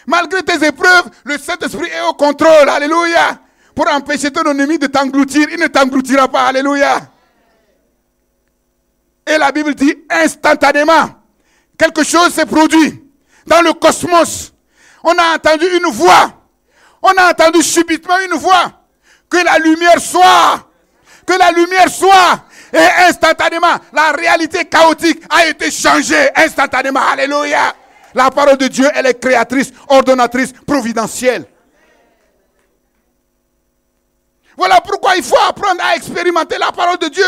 Speaker 2: Malgré tes épreuves, le Saint-Esprit est au contrôle. Alléluia. Pour empêcher ton ennemi de t'engloutir, il ne t'engloutira pas. Alléluia. Et la Bible dit instantanément, quelque chose s'est produit dans le cosmos. On a entendu une voix. On a entendu subitement une voix. Que la lumière soit. Que la lumière soit. Et instantanément, la réalité chaotique a été changée instantanément. Alléluia. La parole de Dieu, elle est créatrice, ordonnatrice, providentielle. Voilà pourquoi il faut apprendre à expérimenter la parole de Dieu.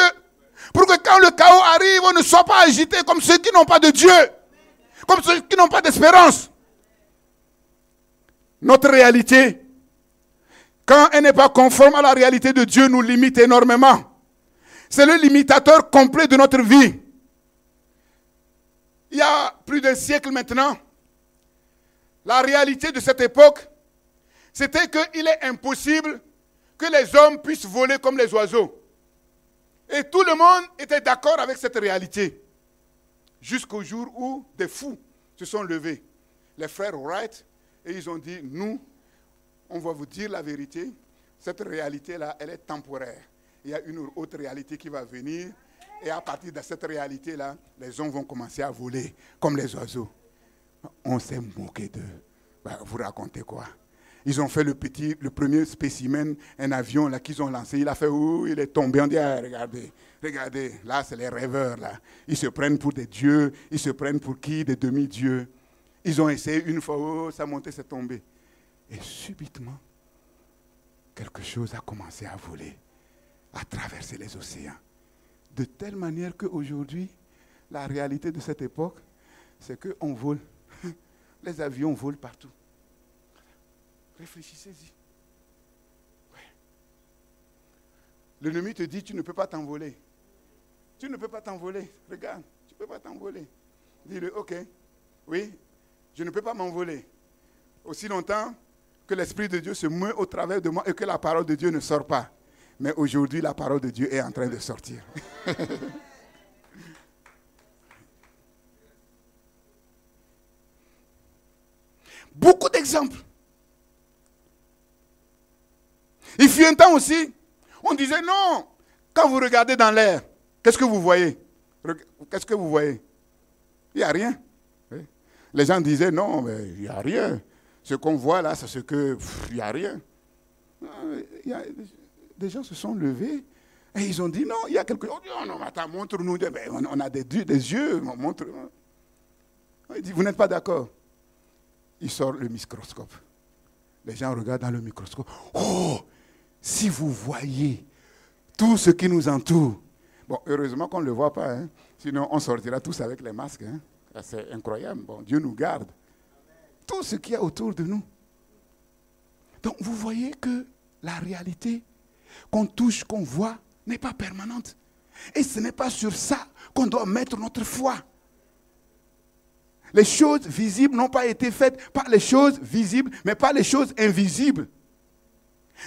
Speaker 2: Pour que quand le chaos arrive, on ne soit pas agité comme ceux qui n'ont pas de Dieu. Comme ceux qui n'ont pas d'espérance. Notre réalité, quand elle n'est pas conforme à la réalité de Dieu, nous limite énormément. C'est le limitateur complet de notre vie. Il y a plus d'un siècle maintenant, la réalité de cette époque, c'était qu'il est impossible que les hommes puissent voler comme les oiseaux. Et tout le monde était d'accord avec cette réalité. Jusqu'au jour où des fous se sont levés. Les frères Wright, et ils ont dit, nous, on va vous dire la vérité. Cette réalité-là, elle est temporaire. Il y a une autre réalité qui va venir. Et à partir de cette réalité-là, les hommes vont commencer à voler comme les oiseaux. On s'est moqué d'eux. Ben, vous racontez quoi? Ils ont fait le premier spécimen, un avion là qu'ils ont lancé. Il a fait, il est tombé. On dit, ah, regardez, là c'est les rêveurs là. Ils se prennent pour des dieux, ils se prennent pour qui? Des demi-dieux. Ils ont essayé une fois, ça montait, c'est tombé. Et subitement, quelque chose a commencé à voler, à traverser les océans. De telle manière qu'aujourd'hui, la réalité de cette époque, c'est qu'on vole. Les avions volent partout. Réfléchissez-y. Ouais. L'ennemi te dit, tu ne peux pas t'envoler. Tu ne peux pas t'envoler. Regarde, tu ne peux pas t'envoler. Dis-le, ok, oui, je ne peux pas m'envoler. Aussi longtemps que l'Esprit de Dieu se meut au travers de moi et que la parole de Dieu ne sort pas. Mais aujourd'hui, la parole de Dieu est en train de sortir. Beaucoup d'exemples. Il fut un temps aussi, on disait non, quand vous regardez dans l'air, qu'est-ce que vous voyez? Qu'est-ce que vous voyez? Il n'y a rien. Oui. Les gens disaient non, mais il n'y a rien. Ce qu'on voit là, c'est ce que, il n'y a rien. Des gens se sont levés et ils ont dit non, il y a quelque chose. Oh, non, attends, montre-nous. On a des yeux, montre. Il dit, vous n'êtes pas d'accord? Il sort le microscope. Les gens regardent dans le microscope. Oh, si vous voyez tout ce qui nous entoure. Bon, heureusement qu'on ne le voit pas. Hein. Sinon, on sortira tous avec les masques. Hein. C'est incroyable. Bon, Dieu nous garde. Tout ce qu'il y a autour de nous. Donc, vous voyez que la réalité qu'on touche, qu'on voit, n'est pas permanente. Et ce n'est pas sur ça qu'on doit mettre notre foi. Les choses visibles n'ont pas été faites par les choses visibles, mais par les choses invisibles.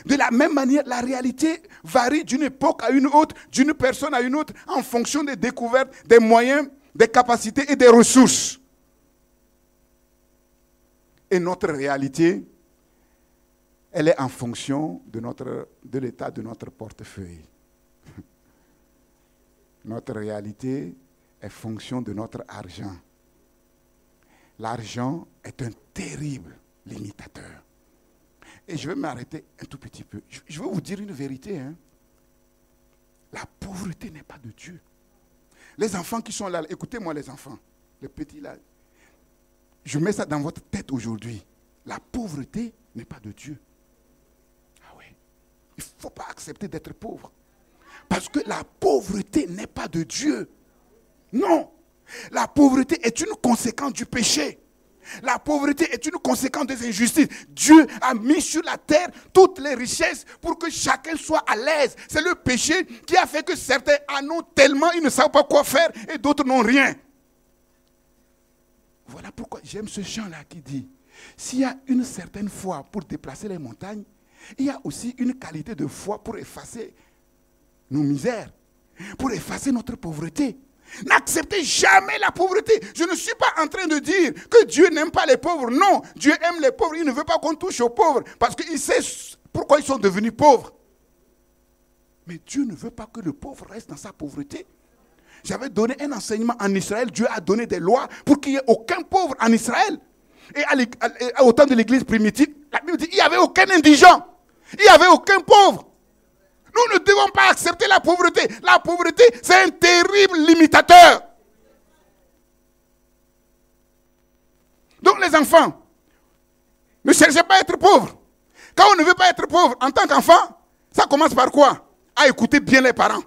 Speaker 2: De la même manière, la réalité varie d'une époque à une autre, d'une personne à une autre, en fonction des découvertes, des moyens, des capacités et des ressources. Et notre réalité, elle est en fonction de l'état de notre portefeuille. Notre réalité est fonction de notre argent. L'argent est un terrible limitateur. Et je vais m'arrêter un tout petit peu. Je vais vous dire une vérité. Hein. La pauvreté n'est pas de Dieu. Les enfants qui sont là, écoutez-moi les enfants, les petits là. Je mets ça dans votre tête aujourd'hui. La pauvreté n'est pas de Dieu. Ah oui. Il ne faut pas accepter d'être pauvre. Parce que la pauvreté n'est pas de Dieu. Non. La pauvreté est une conséquence du péché. La pauvreté est une conséquence des injustices. Dieu a mis sur la terre toutes les richesses pour que chacun soit à l'aise. C'est le péché qui a fait que certains en ont tellement, ils ne savent pas quoi faire et d'autres n'ont rien. Voilà pourquoi j'aime ce chant-là qui dit, s'il y a une certaine foi pour déplacer les montagnes, il y a aussi une qualité de foi pour effacer nos misères, pour effacer notre pauvreté. N'acceptez jamais la pauvreté. Je ne suis pas en train de dire que Dieu n'aime pas les pauvres. Non, Dieu aime les pauvres. Il ne veut pas qu'on touche aux pauvres parce qu'il sait pourquoi ils sont devenus pauvres. Mais Dieu ne veut pas que le pauvre reste dans sa pauvreté. J'avais donné un enseignement en Israël. Dieu a donné des lois pour qu'il n'y ait aucun pauvre en Israël. Et au temps de l'église primitive, la Bible dit qu'il n'y avait aucun indigent. Il n'y avait aucun pauvre. Nous ne devons pas accepter la pauvreté. La pauvreté, c'est un terrible limitateur. Donc les enfants, ne cherchez pas à être pauvres. Quand on ne veut pas être pauvre en tant qu'enfant, ça commence par quoi? À écouter bien les parents.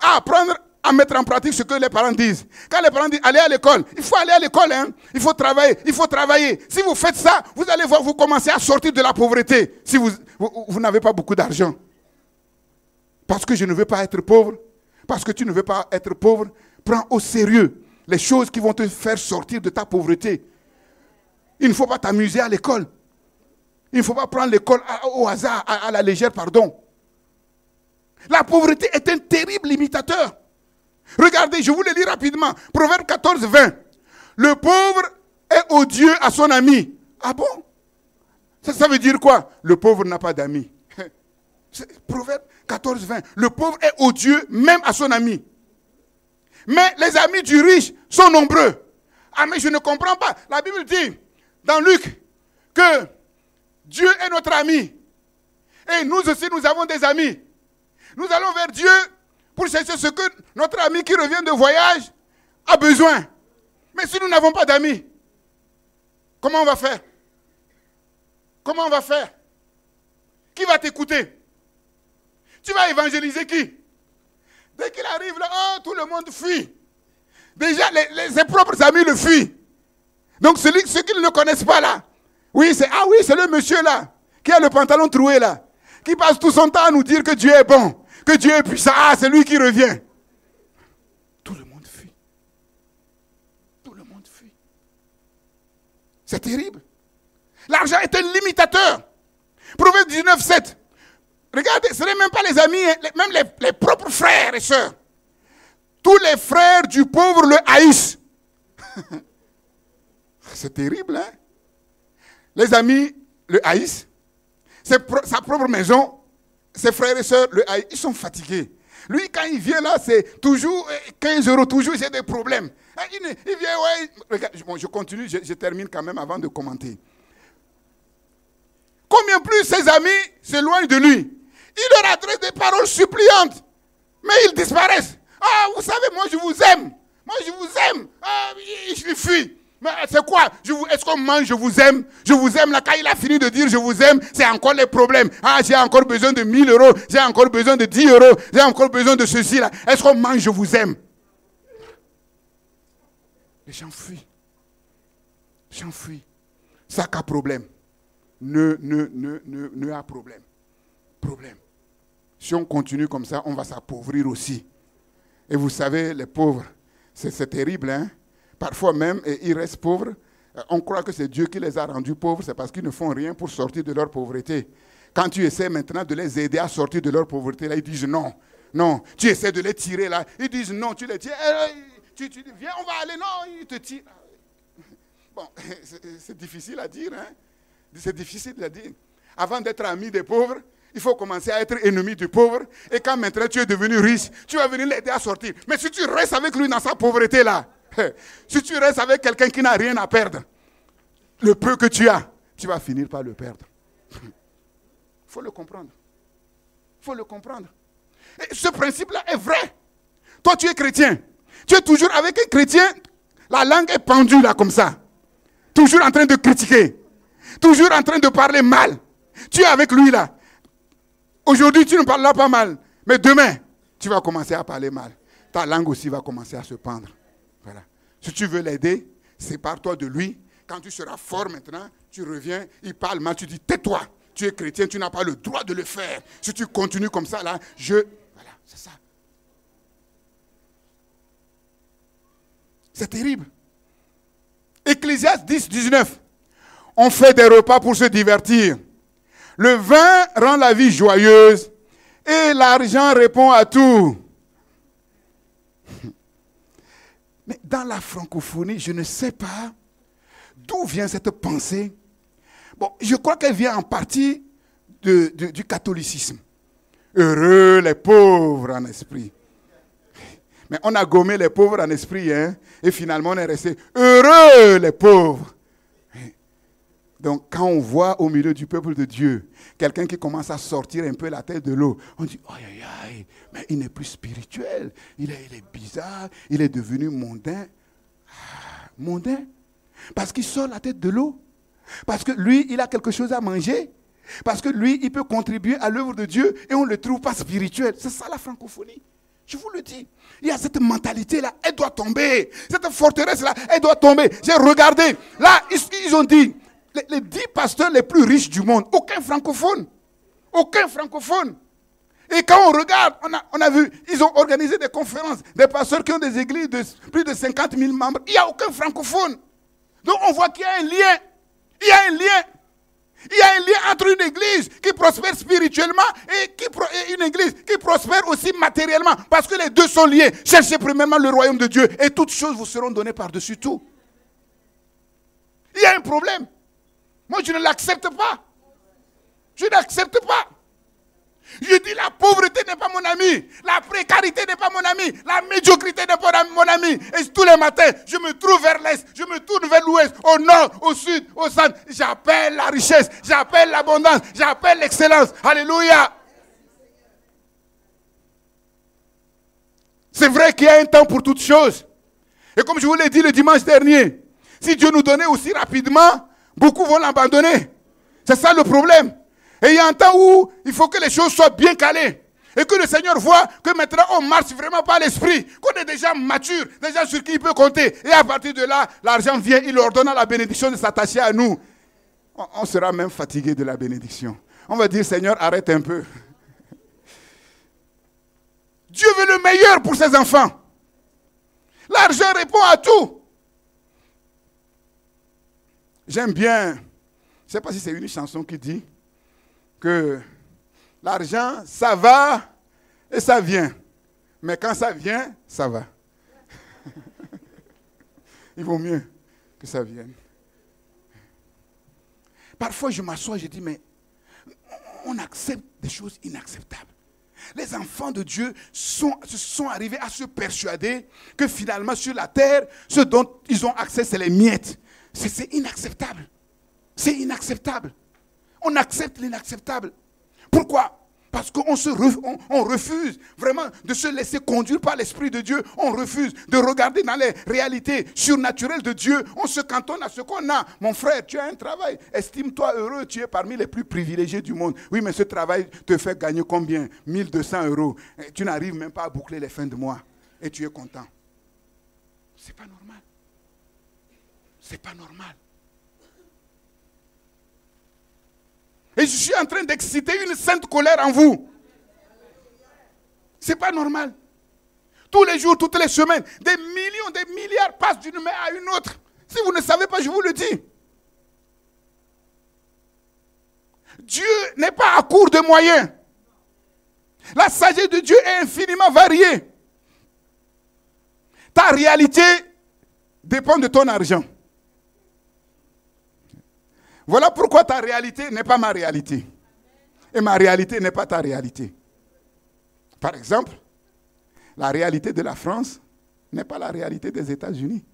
Speaker 2: À apprendre à mettre en pratique ce que les parents disent. Quand les parents disent allez à l'école, il faut aller à l'école. Hein? Il faut travailler, il faut travailler. Si vous faites ça, vous allez voir, vous commencez à sortir de la pauvreté. Si vous n'avez pas beaucoup d'argent. Parce que je ne veux pas être pauvre, parce que tu ne veux pas être pauvre, prends au sérieux les choses qui vont te faire sortir de ta pauvreté. Il ne faut pas t'amuser à l'école. Il ne faut pas prendre l'école au hasard, à la légère, pardon. La pauvreté est un terrible limitateur. Regardez, je vous le lis rapidement. Proverbe 14, 20. Le pauvre est odieux à son ami. Ah bon? Ça veut dire quoi? Le pauvre n'a pas d'amis. Proverbe 14, 20. Le pauvre est odieux même à son ami. Mais les amis du riche sont nombreux. Ah mais je ne comprends pas. La Bible dit dans Luc que Dieu est notre ami. Et nous aussi nous avons des amis. Nous allons vers Dieu pour chercher ce que notre ami qui revient de voyage a besoin. Mais si nous n'avons pas d'amis, comment on va faire? Comment on va faire? Qui va t'écouter? Tu vas évangéliser qui? Dès qu'il arrive là, oh, tout le monde fuit. Déjà, ses propres amis le fuient. Donc ceux qui ne le connaissent pas là, oui, c'est le monsieur là, qui a le pantalon troué là, qui passe tout son temps à nous dire que Dieu est bon, que Dieu est puissant. Ah, c'est lui qui revient. Tout le monde fuit. Tout le monde fuit. C'est terrible. L'argent est un limitateur. Proverbe 19, 7. Regardez, ce n'est même pas les amis, même les propres frères et sœurs. Tous les frères du pauvre le haïssent. C'est terrible, hein? Les amis le haïssent. Sa propre maison, ses frères et sœurs le haïssent. Ils sont fatigués. Lui, quand il vient là, c'est toujours 15 €, toujours j'ai des problèmes. Il vient, ouais. Regarde, je continue, je termine quand même avant de commenter. Combien plus ses amis s'éloignent de lui. Il leur adresse des paroles suppliantes. Mais ils disparaissent. Ah, vous savez, moi je vous aime. Moi je vous aime. Ah, je fuis. Mais c'est quoi? Est-ce qu'on mange, je vous aime? Je vous aime. Là, quand il a fini de dire je vous aime, c'est encore les problèmes. Ah, j'ai encore besoin de 1000 €. J'ai encore besoin de 10 €. J'ai encore besoin de ceci là. Est-ce qu'on mange, je vous aime? Les gens fuient. Les gens fuient. Ça qu'a problème. Ne a problème. Problème. Si on continue comme ça, on va s'appauvrir aussi. Et vous savez, les pauvres, c'est terrible, hein? Parfois même, et ils restent pauvres. On croit que c'est Dieu qui les a rendus pauvres, c'est parce qu'ils ne font rien pour sortir de leur pauvreté. Quand tu essaies maintenant de les aider à sortir de leur pauvreté, là, ils disent non. Non. Tu essaies de les tirer, là. Ils disent non, tu les tires. Tu dis, viens, on va aller. Non, ils te tirent. Bon, c'est difficile à dire, hein? C'est difficile à dire. Avant d'être ami des pauvres, il faut commencer à être ennemi du pauvre. Et quand maintenant tu es devenu riche, tu vas venir l'aider à sortir. Mais si tu restes avec lui dans sa pauvreté là, si tu restes avec quelqu'un qui n'a rien à perdre, le peu que tu as, tu vas finir par le perdre. Il faut le comprendre. Il faut le comprendre. Et ce principe-là est vrai. Toi, tu es chrétien. Tu es toujours avec un chrétien, la langue est pendue là comme ça. Toujours en train de critiquer. Toujours en train de parler mal. Tu es avec lui là. Aujourd'hui, tu ne parleras pas mal. Mais demain, tu vas commencer à parler mal. Ta langue aussi va commencer à se pendre. Voilà. Si tu veux l'aider, sépare-toi de lui. Quand tu seras fort maintenant, tu reviens, il parle mal, tu dis tais-toi. Tu es chrétien, tu n'as pas le droit de le faire. Si tu continues comme ça là, voilà, c'est ça. C'est terrible. Ecclésiaste 10, 19. On fait des repas pour se divertir. Le vin rend la vie joyeuse et l'argent répond à tout. Mais dans la francophonie, je ne sais pas d'où vient cette pensée. Bon, je crois qu'elle vient en partie du catholicisme. Heureux les pauvres en esprit. Mais on a gommé les pauvres en esprit, hein, et finalement on est resté heureux les pauvres. Donc quand on voit au milieu du peuple de Dieu, quelqu'un qui commence à sortir un peu la tête de l'eau, on dit, aïe aïe aïe, mais il n'est plus spirituel, il est bizarre, il est devenu mondain. Ah, mondain? Parce qu'il sort la tête de l'eau. Parce que lui, il a quelque chose à manger. Parce que lui, il peut contribuer à l'œuvre de Dieu et on ne le trouve pas spirituel. C'est ça la francophonie. Je vous le dis. Il y a cette mentalité-là, elle doit tomber. Cette forteresse-là, elle doit tomber. J'ai regardé. Là, ils ont dit, les 10 pasteurs les plus riches du monde, aucun francophone. Aucun francophone. Et quand on regarde, on a vu, ils ont organisé des conférences, des pasteurs qui ont des églises de plus de 50 000 membres. Il n'y a aucun francophone. Donc on voit qu'il y a un lien. Il y a un lien. Il y a un lien entre une église qui prospère spirituellement et une église qui prospère aussi matériellement. Parce que les deux sont liés. Cherchez premièrement le royaume de Dieu et toutes choses vous seront données par-dessus tout. Il y a un problème. Moi, je ne l'accepte pas. Je n'accepte pas. Je dis la pauvreté n'est pas mon ami. La précarité n'est pas mon ami. La médiocrité n'est pas mon ami. Et tous les matins, je me trouve vers l'est. Je me tourne vers l'ouest, au nord, au sud, au centre. J'appelle la richesse. J'appelle l'abondance. J'appelle l'excellence. Alléluia. C'est vrai qu'il y a un temps pour toutes choses. Et comme je vous l'ai dit le dimanche dernier, si Dieu nous donnait aussi rapidement, beaucoup vont l'abandonner. C'est ça le problème. Et il y a un temps où il faut que les choses soient bien calées. Et que le Seigneur voit que maintenant on marche vraiment par l'esprit. Qu'on est déjà mature, déjà sur qui il peut compter. Et à partir de là, l'argent vient, il leur donne la bénédiction de s'attacher à nous. On sera même fatigué de la bénédiction. On va dire, Seigneur, arrête un peu. Dieu veut le meilleur pour ses enfants. L'argent répond à tout. J'aime bien, je ne sais pas si c'est une chanson qui dit que l'argent, ça va et ça vient. Mais quand ça vient, ça va. Il vaut mieux que ça vienne. Parfois, je m'assois et je dis, mais on accepte des choses inacceptables. Les enfants de Dieu se sont arrivés à se persuader que finalement, sur la terre, ce dont ils ont accès, c'est les miettes. C'est inacceptable. C'est inacceptable. On accepte l'inacceptable. Pourquoi? Parce qu'on refuse vraiment de se laisser conduire par l'Esprit de Dieu. On refuse de regarder dans les réalités surnaturelles de Dieu. On se cantonne à ce qu'on a. Mon frère, tu as un travail. Estime-toi heureux. Tu es parmi les plus privilégiés du monde. Oui, mais ce travail te fait gagner combien? 1200 €. Et tu n'arrives même pas à boucler les fins de mois. Et tu es content. C'est pas normal. C'est pas normal. Et je suis en train d'exciter une sainte colère en vous. C'est pas normal. Tous les jours, toutes les semaines, des millions, des milliards passent d'une main à une autre. Si vous ne savez pas, je vous le dis. Dieu n'est pas à court de moyens. La sagesse de Dieu est infiniment variée. Ta réalité dépend de ton argent. Voilà pourquoi ta réalité n'est pas ma réalité. Et ma réalité n'est pas ta réalité. Par exemple, la réalité de la France n'est pas la réalité des États-Unis.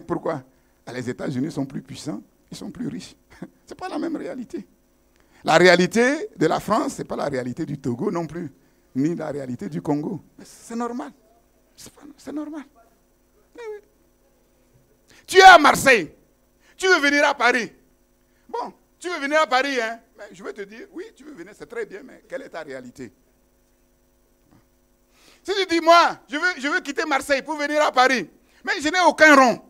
Speaker 2: Pourquoi? Les États-Unis sont plus puissants, ils sont plus riches. Ce n'est pas la même réalité. La réalité de la France, ce n'est pas la réalité du Togo non plus, ni la réalité du Congo. Mais c'est normal. C'est normal. Oui. Tu es à Marseille. Tu veux venir à Paris. Bon, tu veux venir à Paris, hein? Mais je vais te dire, oui, tu veux venir, c'est très bien, mais quelle est ta réalité? Si tu dis, moi, je veux quitter Marseille pour venir à Paris, mais je n'ai aucun rond.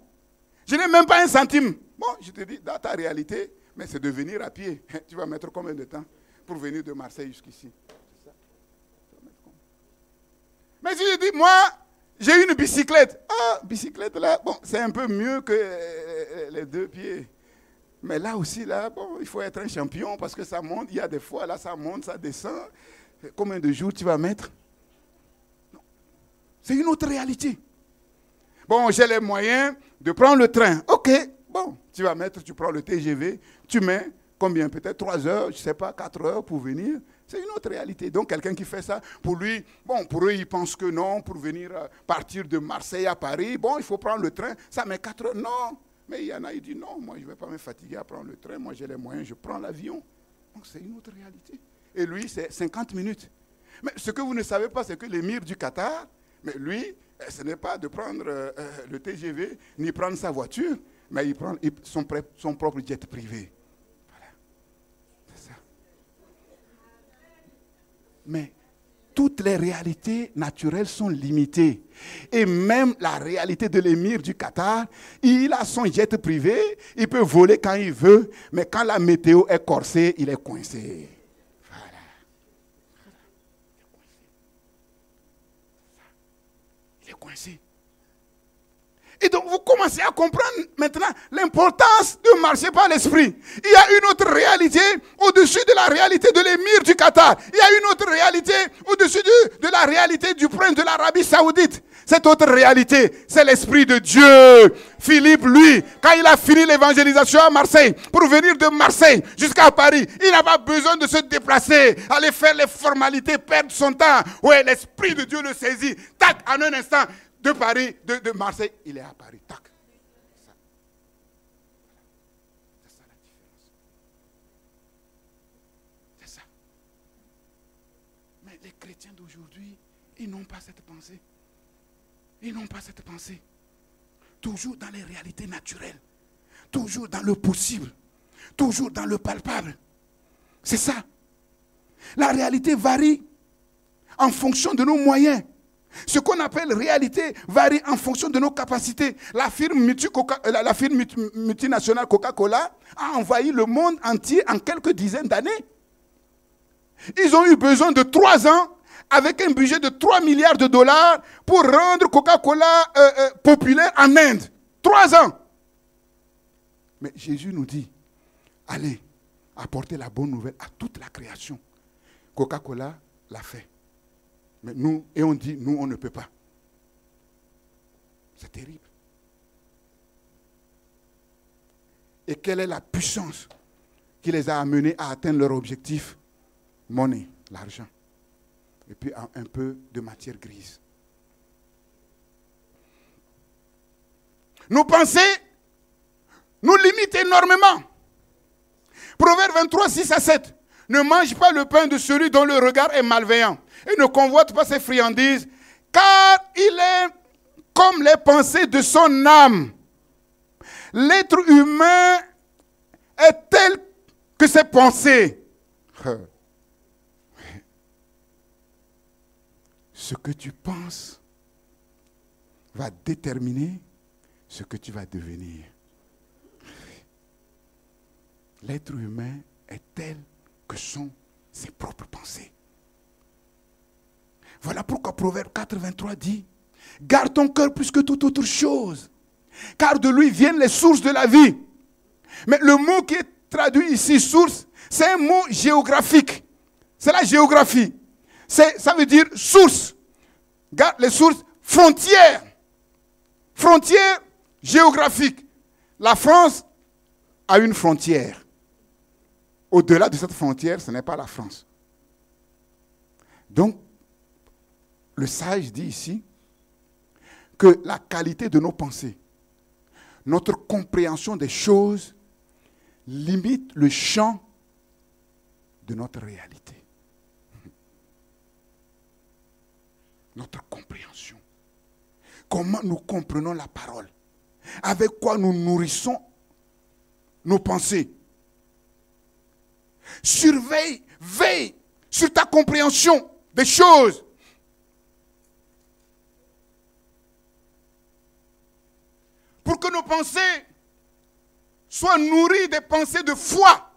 Speaker 2: Je n'ai même pas un centime. Bon, je te dis, dans ta réalité, mais c'est de venir à pied. Tu vas mettre combien de temps pour venir de Marseille jusqu'ici? Mais si je dis, moi, j'ai une bicyclette. Ah, bicyclette là, bon, c'est un peu mieux que les deux pieds. Mais là aussi, là, bon, il faut être un champion parce que ça monte. Il y a des fois, là, ça monte, ça descend. Combien de jours tu vas mettre? Non. C'est une autre réalité. Bon, j'ai les moyens de prendre le train. Ok, bon, tu prends le TGV, tu mets combien? Peut-être 3 heures, je ne sais pas, 4 heures pour venir. C'est une autre réalité. Donc, quelqu'un qui fait ça, pour lui, bon, pour eux, ils pensent que non, pour venir partir de Marseille à Paris, bon, il faut prendre le train, ça met 4 heures. Non. Mais il y en a, il dit non, moi je ne vais pas me fatiguer à prendre le train, moi j'ai les moyens, je prends l'avion. Donc c'est une autre réalité. Et lui, c'est 50 minutes. Mais ce que vous ne savez pas, c'est que l'émir du Qatar, mais lui, ce n'est pas de prendre le TGV, ni prendre sa voiture, mais il prend son propre jet privé. Voilà. C'est ça. Mais toutes les réalités naturelles sont limitées. Et même la réalité de l'émir du Qatar, il a son jet privé, il peut voler quand il veut, mais quand la météo est corsée, il est coincé. Voilà. Il est coincé. Et donc, vous commencez à comprendre maintenant l'importance de marcher par l'esprit. Il y a une autre réalité au-dessus de la réalité de l'émir du Qatar. Il y a une autre réalité au-dessus de la réalité du prince de l'Arabie Saoudite. Cette autre réalité, c'est l'Esprit de Dieu. Philippe, lui, quand il a fini l'évangélisation à Marseille, pour venir de Marseille jusqu'à Paris, il n'a pas besoin de se déplacer, aller faire les formalités, perdre son temps. Ouais, l'Esprit de Dieu le saisit. Tac, en un instant, de Paris, de Marseille, il est à Paris. Tac. C'est ça la différence. C'est ça. Mais les chrétiens d'aujourd'hui, ils n'ont pas cette pensée. Ils n'ont pas cette pensée. Toujours dans les réalités naturelles. Toujours dans le possible. Toujours dans le palpable. C'est ça. La réalité varie en fonction de nos moyens. Ce qu'on appelle réalité varie en fonction de nos capacités. La firme multinationale Coca-Cola a envahi le monde entier en quelques dizaines d'années. Ils ont eu besoin de 3 ans avec un budget de 3 milliards de dollars pour rendre Coca-Cola populaire en Inde. 3 ans. Mais Jésus nous dit, allez apporter la bonne nouvelle à toute la création. Coca-Cola l'a fait. Mais nous, et on dit, nous, on ne peut pas. C'est terrible. Et quelle est la puissance qui les a amenés à atteindre leur objectif? Monnaie, l'argent. Et puis un peu de matière grise. Nos pensées nous limitent énormément. Proverbe 23, 6 à 7. Ne mange pas le pain de celui dont le regard est malveillant. Et ne convoite pas ses friandises, car il est comme les pensées de son âme. L'être humain est tel que ses pensées. Ce que tu penses va déterminer ce que tu vas devenir. L'être humain est tel que sont ses propres pensées. Voilà pourquoi Proverbe 4, 23 dit, garde ton cœur plus que toute autre chose, car de lui viennent les sources de la vie. Mais le mot qui est traduit ici, source, c'est un mot géographique. C'est la géographie. Ça veut dire source. Garde les sources, frontières. Frontières géographiques. La France a une frontière. Au-delà de cette frontière, ce n'est pas la France. Donc, le sage dit ici que la qualité de nos pensées, notre compréhension des choses, limite le champ de notre réalité. Notre compréhension. Comment nous comprenons la parole. Avec quoi nous nourrissons nos pensées. Surveille, veille sur ta compréhension des choses. Pour que nos pensées soient nourries des pensées de foi.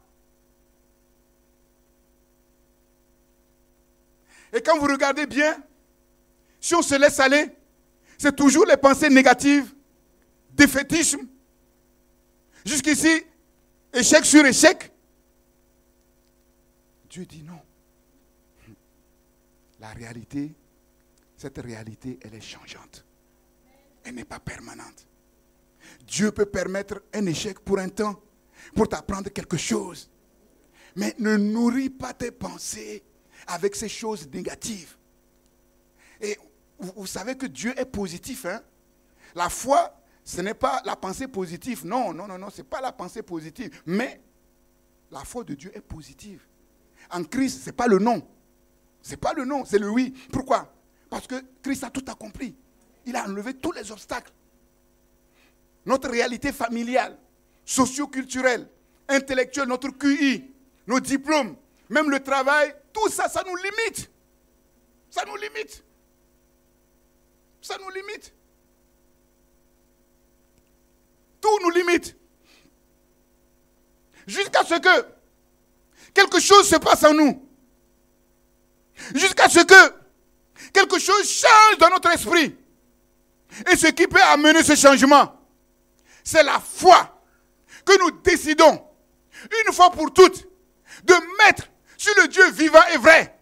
Speaker 2: Et quand vous regardez bien, si on se laisse aller, c'est toujours les pensées négatives, défaitisme. Jusqu'ici, échec sur échec. Dieu dit non. La réalité, cette réalité, elle est changeante. Elle n'est pas permanente. Dieu peut permettre un échec pour un temps, pour t'apprendre quelque chose. Mais ne nourris pas tes pensées avec ces choses négatives. Et vous savez que Dieu est positif. Hein? La foi, ce n'est pas la pensée positive. Non, ce n'est pas la pensée positive. Mais la foi de Dieu est positive. En Christ, ce n'est pas le non. Ce n'est pas le non, c'est le oui. Pourquoi? Parce que Christ a tout accompli. Il a enlevé tous les obstacles. Notre réalité familiale, socio-culturelle, intellectuelle, notre QI, nos diplômes, même le travail, tout ça, ça nous limite. Ça nous limite. Ça nous limite. Tout nous limite. Jusqu'à ce que quelque chose se passe en nous. Jusqu'à ce que quelque chose change dans notre esprit. Et ce qui peut amener ce changement, c'est la foi que nous décidons, une fois pour toutes, de mettre sur le Dieu vivant et vrai.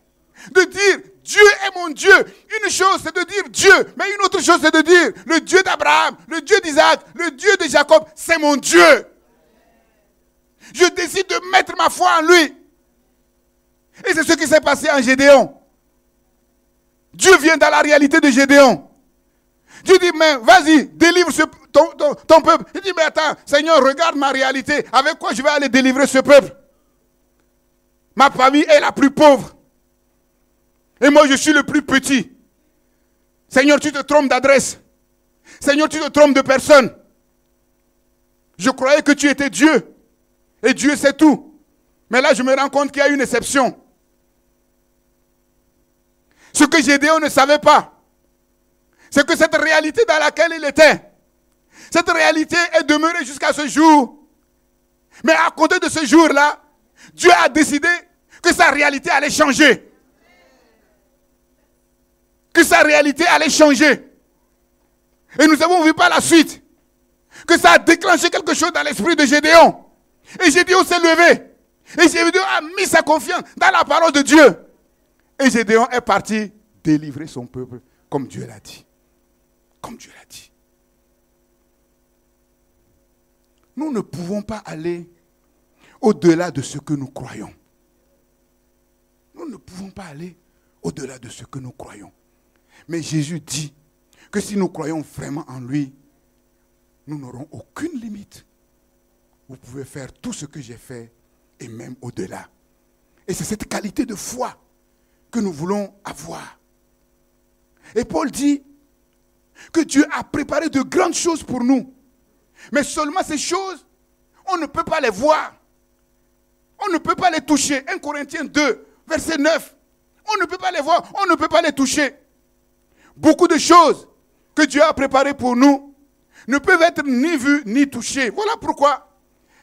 Speaker 2: De dire, Dieu est mon Dieu. Une chose, c'est de dire Dieu. Mais une autre chose, c'est de dire, le Dieu d'Abraham, le Dieu d'Isaac, le Dieu de Jacob, c'est mon Dieu. Je décide de mettre ma foi en lui. Et c'est ce qui s'est passé en Gédéon. Dieu vient dans la réalité de Gédéon. Dieu dit, mais vas-y, délivre ton peuple. Il dit, mais attends, Seigneur, regarde ma réalité. Avec quoi je vais aller délivrer ce peuple? Ma famille est la plus pauvre. Et moi, je suis le plus petit. Seigneur, tu te trompes d'adresse. Seigneur, tu te trompes de personne. Je croyais que tu étais Dieu. Et Dieu, c'est tout. Mais là, je me rends compte qu'il y a une exception. Ce que Gédéon ne savait pas, c'est que cette réalité dans laquelle il était, cette réalité est demeurée jusqu'à ce jour. Mais à compter de ce jour-là, Dieu a décidé que sa réalité allait changer. Que sa réalité allait changer. Et nous avons vu par la suite que ça a déclenché quelque chose dans l'esprit de Gédéon. Et Gédéon s'est levé. Et Gédéon a mis sa confiance dans la parole de Dieu. Et Gédéon est parti délivrer son peuple comme Dieu l'a dit. Comme Dieu l'a dit. Nous ne pouvons pas aller au-delà de ce que nous croyons. Nous ne pouvons pas aller au-delà de ce que nous croyons. Mais Jésus dit que si nous croyons vraiment en lui, nous n'aurons aucune limite. Vous pouvez faire tout ce que j'ai fait et même au-delà. Et c'est cette qualité de foi que nous voulons avoir. Et Paul dit que Dieu a préparé de grandes choses pour nous. Mais seulement ces choses, on ne peut pas les voir. On ne peut pas les toucher. 1 Corinthiens 2, verset 9. On ne peut pas les voir, on ne peut pas les toucher. Beaucoup de choses que Dieu a préparées pour nous ne peuvent être ni vues ni touchées. Voilà pourquoi,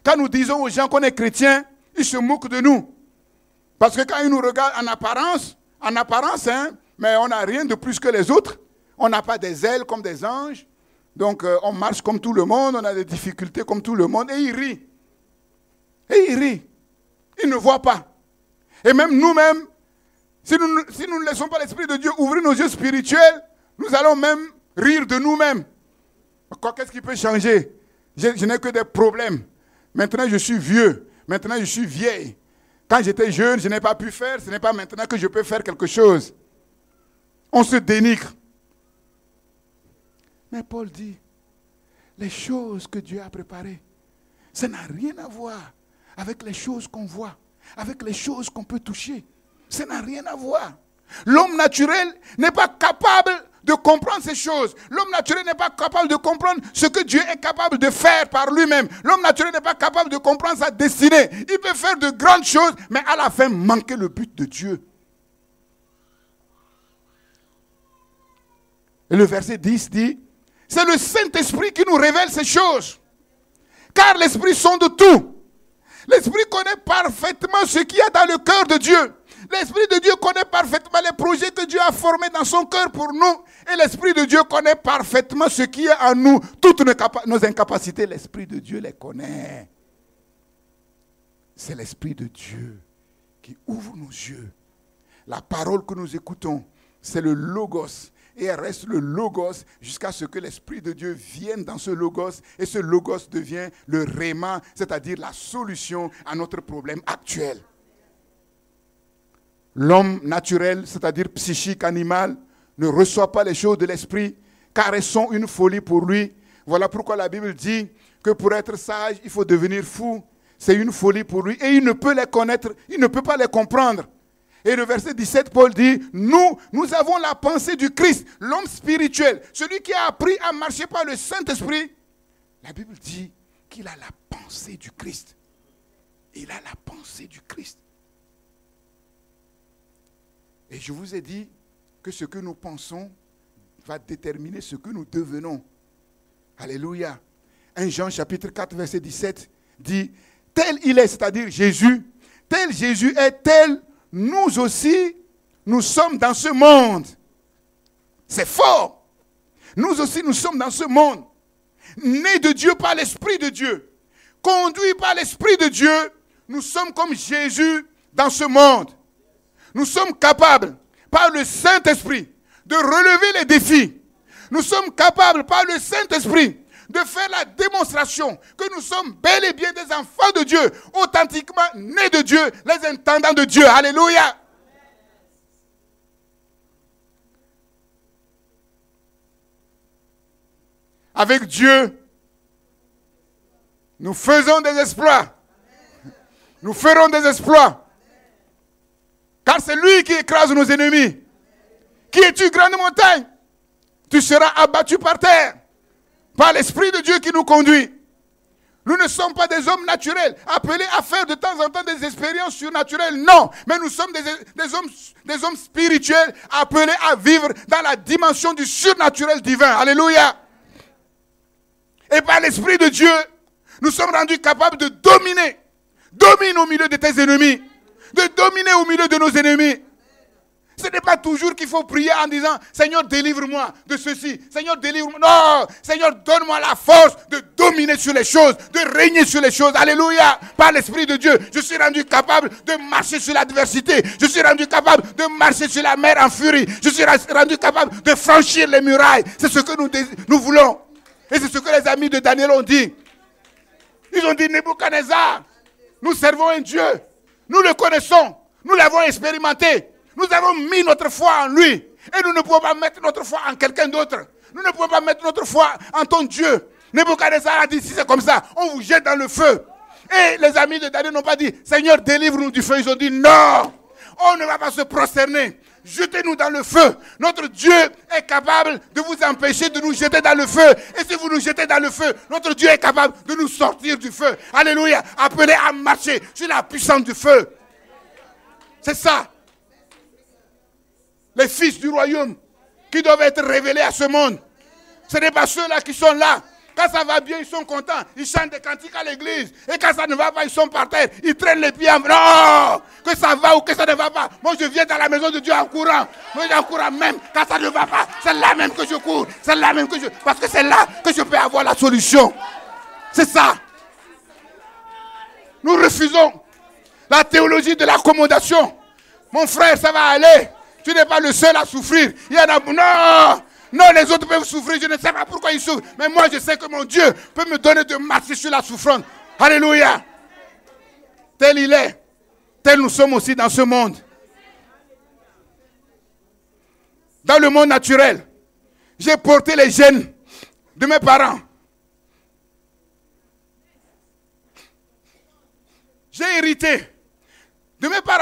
Speaker 2: quand nous disons aux gens qu'on est chrétiens, ils se moquent de nous. Parce que quand ils nous regardent en apparence, mais on n'a rien de plus que les autres. On n'a pas des ailes comme des anges. Donc on marche comme tout le monde, on a des difficultés comme tout le monde. Et ils rient. Et ils rient. Ils ne voient pas. Et même nous-mêmes, si nous ne laissons pas l'Esprit de Dieu ouvrir nos yeux spirituels, nous allons même rire de nous-mêmes. Qu'est-ce qui peut changer? Je n'ai que des problèmes. Maintenant, je suis vieux. Maintenant, je suis vieille. Quand j'étais jeune, je n'ai pas pu faire. Ce n'est pas maintenant que je peux faire quelque chose. On se dénigre. Mais Paul dit, les choses que Dieu a préparées, ça n'a rien à voir avec les choses qu'on voit, avec les choses qu'on peut toucher. Ça n'a rien à voir. L'homme naturel n'est pas capable de comprendre ces choses. L'homme naturel n'est pas capable de comprendre ce que Dieu est capable de faire par lui-même. L'homme naturel n'est pas capable de comprendre sa destinée. Il peut faire de grandes choses, mais à la fin, manquer le but de Dieu. Et le verset 10 dit, c'est le Saint-Esprit qui nous révèle ces choses. Car l'Esprit sonde tout. L'Esprit connaît parfaitement ce qu'il y a dans le cœur de Dieu. L'Esprit de Dieu connaît parfaitement les projets que Dieu a formés dans son cœur pour nous. Et l'Esprit de Dieu connaît parfaitement ce qui est en nous. Toutes nos incapacités, l'Esprit de Dieu les connaît. C'est l'Esprit de Dieu qui ouvre nos yeux. La parole que nous écoutons, c'est le Logos. Et elle reste le Logos jusqu'à ce que l'Esprit de Dieu vienne dans ce Logos. Et ce Logos devient le Réma, c'est-à-dire la solution à notre problème actuel. L'homme naturel, c'est-à-dire psychique, animal, ne reçoit pas les choses de l'esprit, car elles sont une folie pour lui. Voilà pourquoi la Bible dit que pour être sage, il faut devenir fou. C'est une folie pour lui et il ne peut les connaître, il ne peut pas les comprendre. Et le verset 17, Paul dit, nous avons la pensée du Christ, l'homme spirituel, celui qui a appris à marcher par le Saint-Esprit. La Bible dit qu'il a la pensée du Christ. Il a la pensée du Christ. Et je vous ai dit que ce que nous pensons va déterminer ce que nous devenons. Alléluia. 1 Jean chapitre 4 verset 17 dit, tel il est, c'est-à-dire Jésus, tel Jésus est, tel nous aussi, nous sommes dans ce monde. C'est fort. Nous aussi, nous sommes dans ce monde. Nés de Dieu par l'Esprit de Dieu. Conduits par l'Esprit de Dieu. Nous sommes comme Jésus dans ce monde. Nous sommes capables, par le Saint-Esprit, de relever les défis. Nous sommes capables, par le Saint-Esprit, de faire la démonstration que nous sommes bel et bien des enfants de Dieu, authentiquement nés de Dieu, les intendants de Dieu. Alléluia. Avec Dieu, nous faisons des exploits. Nous ferons des exploits. Car c'est lui qui écrase nos ennemis. Qui es-tu, grande montagne? Tu seras abattu par terre. Par l'Esprit de Dieu qui nous conduit. Nous ne sommes pas des hommes naturels, appelés à faire de temps en temps des expériences surnaturelles. Non, mais nous sommes des hommes spirituels, appelés à vivre dans la dimension du surnaturel divin. Alléluia. Et par l'Esprit de Dieu, nous sommes rendus capables de dominer. Domine au milieu de tes ennemis. De dominer au milieu de nos ennemis. Ce n'est pas toujours qu'il faut prier en disant « Seigneur, délivre-moi de ceci. Seigneur, délivre-moi. » Non, Seigneur, donne-moi la force de dominer sur les choses, de régner sur les choses. Alléluia. Par l'Esprit de Dieu, je suis rendu capable de marcher sur l'adversité. Je suis rendu capable de marcher sur la mer en furie. Je suis rendu capable de franchir les murailles. C'est ce que nous voulons. Et c'est ce que les amis de Daniel ont dit. Ils ont dit, Nebuchadnezzar, nous servons un Dieu. Nous le connaissons. Nous l'avons expérimenté. Nous avons mis notre foi en lui. Et nous ne pouvons pas mettre notre foi en quelqu'un d'autre. Nous ne pouvons pas mettre notre foi en ton Dieu. Nebuchadnezzar a dit, si c'est comme ça, on vous jette dans le feu. Et les amis de Daniel n'ont pas dit, Seigneur, délivre-nous du feu. Ils ont dit, non, on ne va pas se prosterner. Jetez-nous dans le feu. Notre Dieu est capable de vous empêcher de nous jeter dans le feu. Et si vous nous jetez dans le feu, notre Dieu est capable de nous sortir du feu. Alléluia. Appelez à marcher sur la puissance du feu. C'est ça. Les fils du royaume qui doivent être révélés à ce monde. Ce n'est pas ceux-là qui sont là. Quand ça va bien, ils sont contents. Ils chantent des cantiques à l'église. Et quand ça ne va pas, ils sont par terre. Ils traînent les pieds en... Non! Que ça va ou que ça ne va pas. Moi, je viens dans la maison de Dieu en courant. Moi, en courant même. Quand ça ne va pas, c'est là même que je cours. C'est là même que je... Parce que c'est là que je peux avoir la solution. C'est ça. Nous refusons la théologie de l'accommodation. Mon frère, ça va aller. Tu n'es pas le seul à souffrir. Il y en a... Non! Non, les autres peuvent souffrir. Je ne sais pas pourquoi ils souffrent. Mais moi, je sais que mon Dieu peut me donner de marcher sur la souffrance. Alléluia. Tel il est. Tel nous sommes aussi dans ce monde. Dans le monde naturel, j'ai porté les gènes de mes parents. J'ai hérité de mes parents.